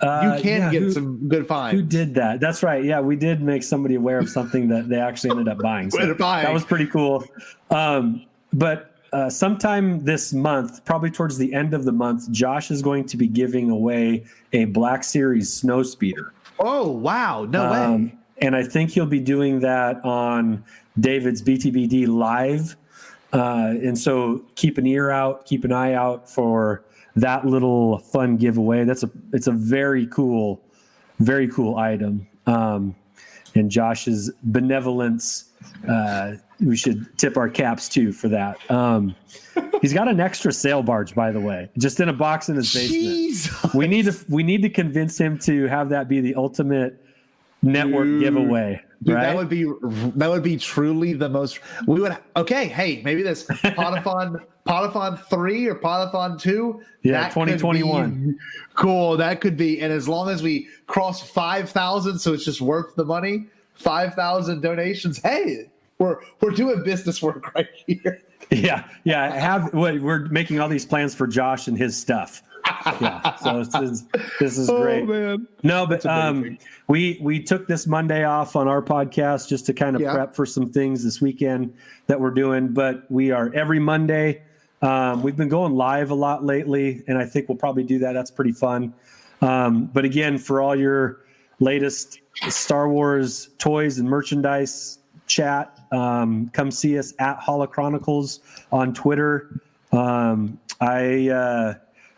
you can get some good finds. Who did that? That's right. Yeah, we did make somebody aware of something that they actually ended up buying. So that was pretty cool. But sometime this month, probably towards the end of the month, Josh is going to be giving away a Black Series snow speeder. Oh, wow. No way. And I think he'll be doing that on David's BTBD Live. And so keep an eye out for that little fun giveaway. It's a very cool item. And Josh's benevolence, we should tip our caps too for that. He's got an extra sail barge, by the way, just in a box in his basement. Jesus. We need to convince him to have that be the ultimate network giveaway. Dude, right? that would be truly the most. Hey, maybe this Podathon 3 or Podathon 2. Yeah, 2021. Cool. That could be, and as long as we cross 5,000, so it's just worth the money. 5,000 donations. Hey, we're doing business work right here. Yeah. We're making all these plans for Josh and his stuff. Yeah, so this is great. Man. No, but we took this Monday off on our podcast just to kind of prep for some things this weekend that we're doing. But we are every Monday. We've been going live a lot lately, and I think we'll probably do that. That's pretty fun. But again, for all your latest Star Wars toys and merchandise chat, come see us at Holochronicles on Twitter.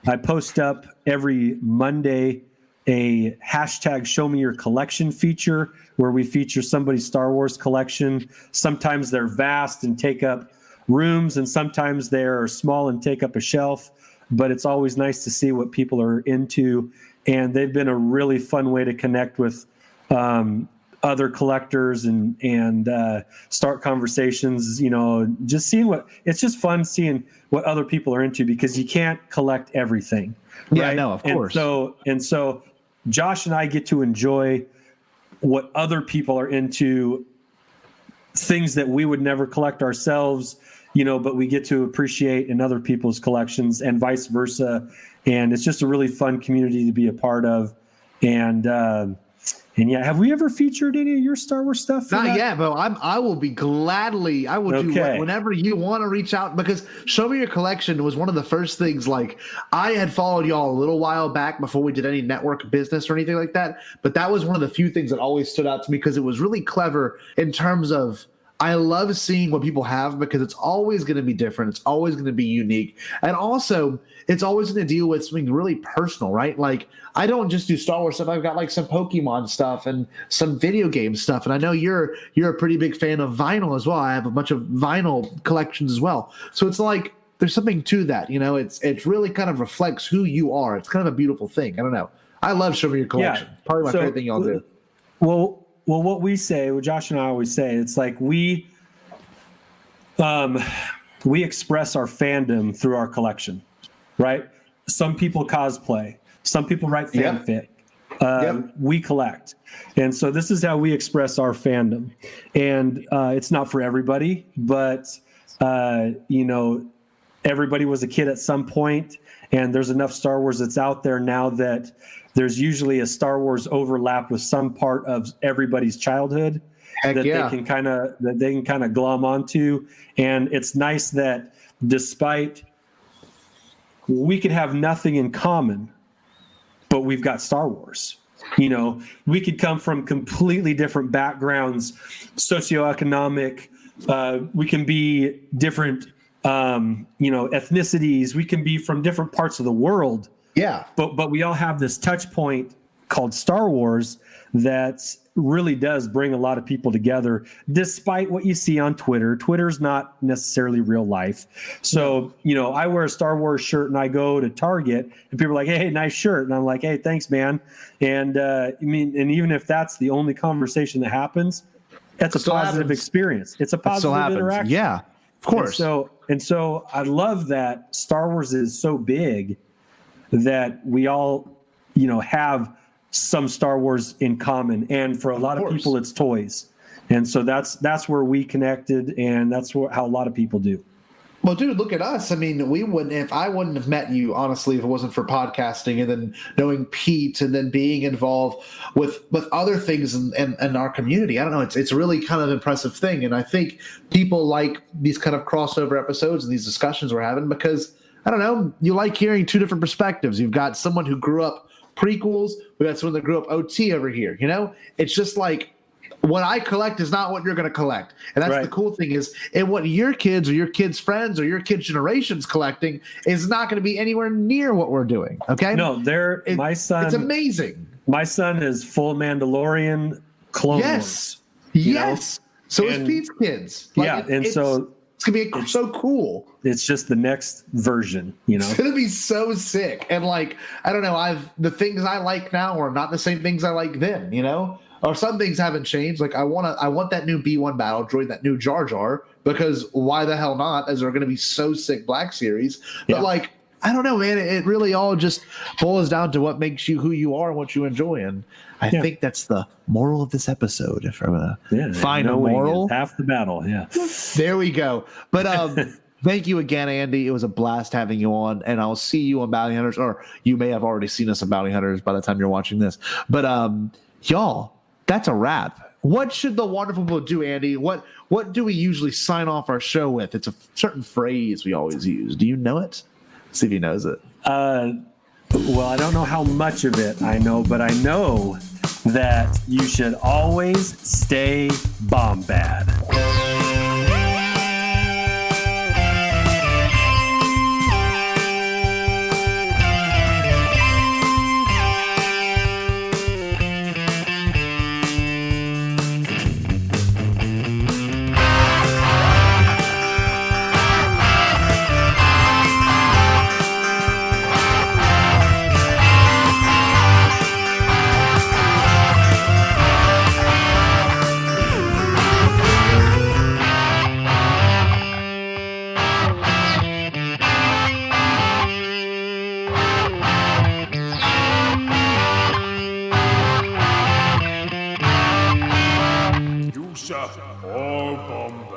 I post up every Monday a hashtag show me your collection feature where we feature somebody's Star Wars collection. Sometimes they're vast and take up rooms, and sometimes they're small and take up a shelf, but it's always nice to see what people are into. And they've been a really fun way to connect with other collectors and start conversations, just seeing it's just fun seeing what other people are into, because you can't collect everything. Yeah, right? No, of course. And so Josh and I get to enjoy what other people are into, things that we would never collect ourselves, but we get to appreciate in other people's collections and vice versa. And it's just a really fun community to be a part of. And yeah, have we ever featured any of your Star Wars stuff? Not yet, but I will be gladly. I will do whenever you want to reach out, because Show Me Your Collection was one of the first things. Like, I had followed y'all a little while back before we did any network business or anything like that. But that was one of the few things that always stood out to me, because it was really clever in terms of, I love seeing what people have, because it's always going to be different. It's always going to be unique. And also, it's always going to deal with something really personal, right? Like, I don't just do Star Wars stuff. I've got like some Pokemon stuff and some video game stuff. And I know you're a pretty big fan of vinyl as well. I have a bunch of vinyl collections as well. So it's like, there's something to that, it really kind of reflects who you are. It's kind of a beautiful thing. I don't know. I love Show Me Your Collection. Yeah. Probably my favorite thing y'all do. Well, what we say, what Josh and I always say, it's like we express our fandom through our collection, right? Some people cosplay, some people write fanfic. We collect, and so this is how we express our fandom. And it's not for everybody, but everybody was a kid at some point, and there's enough Star Wars that's out there now that there's usually a Star Wars overlap with some part of everybody's childhood they can kind of glom onto. And it's nice that despite we could have nothing in common, but we've got Star Wars. We could come from completely different backgrounds, socioeconomic. We can be different ethnicities. We can be from different parts of the world. Yeah. But we all have this touch point called Star Wars that really does bring a lot of people together, despite what you see on Twitter. Twitter's not necessarily real life. So, I wear a Star Wars shirt and I go to Target and people are like, hey, nice shirt. And I'm like, hey, thanks, man. And and even if that's the only conversation that happens, that's a positive experience. It's a positive interaction. Yeah, of course. And so I love that Star Wars is so big that we all, have some Star Wars in common. And for a lot of people, it's toys. And so that's where we connected, and that's how a lot of people do. Well, dude, look at us. I mean, I wouldn't have met you, honestly, if it wasn't for podcasting and then knowing Pete and then being involved with other things in our community. I don't know. It's really kind of an impressive thing. And I think people like these kind of crossover episodes and these discussions we're having because, I don't know, you like hearing two different perspectives. You've got someone who grew up prequels. We got someone that grew up OT over here. It's just like what I collect is not what you're going to collect. And that's the cool thing is, and what your kids or your kids' friends or your kids' generation's collecting is not going to be anywhere near what we're doing. Okay. No, my son, it's amazing. My son is full Mandalorian Clone Wars. Yes. So is Pete's kids. It's going to be so cool. It's just the next version, It's going to be so sick. And I don't know, the things I like now are not the same things I like then, Or some things haven't changed. I want that new B1 battle droid, that new Jar Jar, because why the hell not? As they're going to be so sick Black Series. But I don't know, man. It really all just boils down to what makes you who you are and what you enjoy. And I think that's the moral of this episode. If I'm gonna find a moral, half the battle. Yeah, there we go. But thank you again, Andy. It was a blast having you on, and I'll see you on Bounty Hunters, or you may have already seen us on Bounty Hunters by the time you're watching this. But y'all, that's a wrap. What should the wonderful people do, Andy? What do we usually sign off our show with? It's a certain phrase we always use. Do you know it? Let's see if he knows it. Well, I don't know how much of it I know, but I know that you should always stay bombad. All Bombadcast.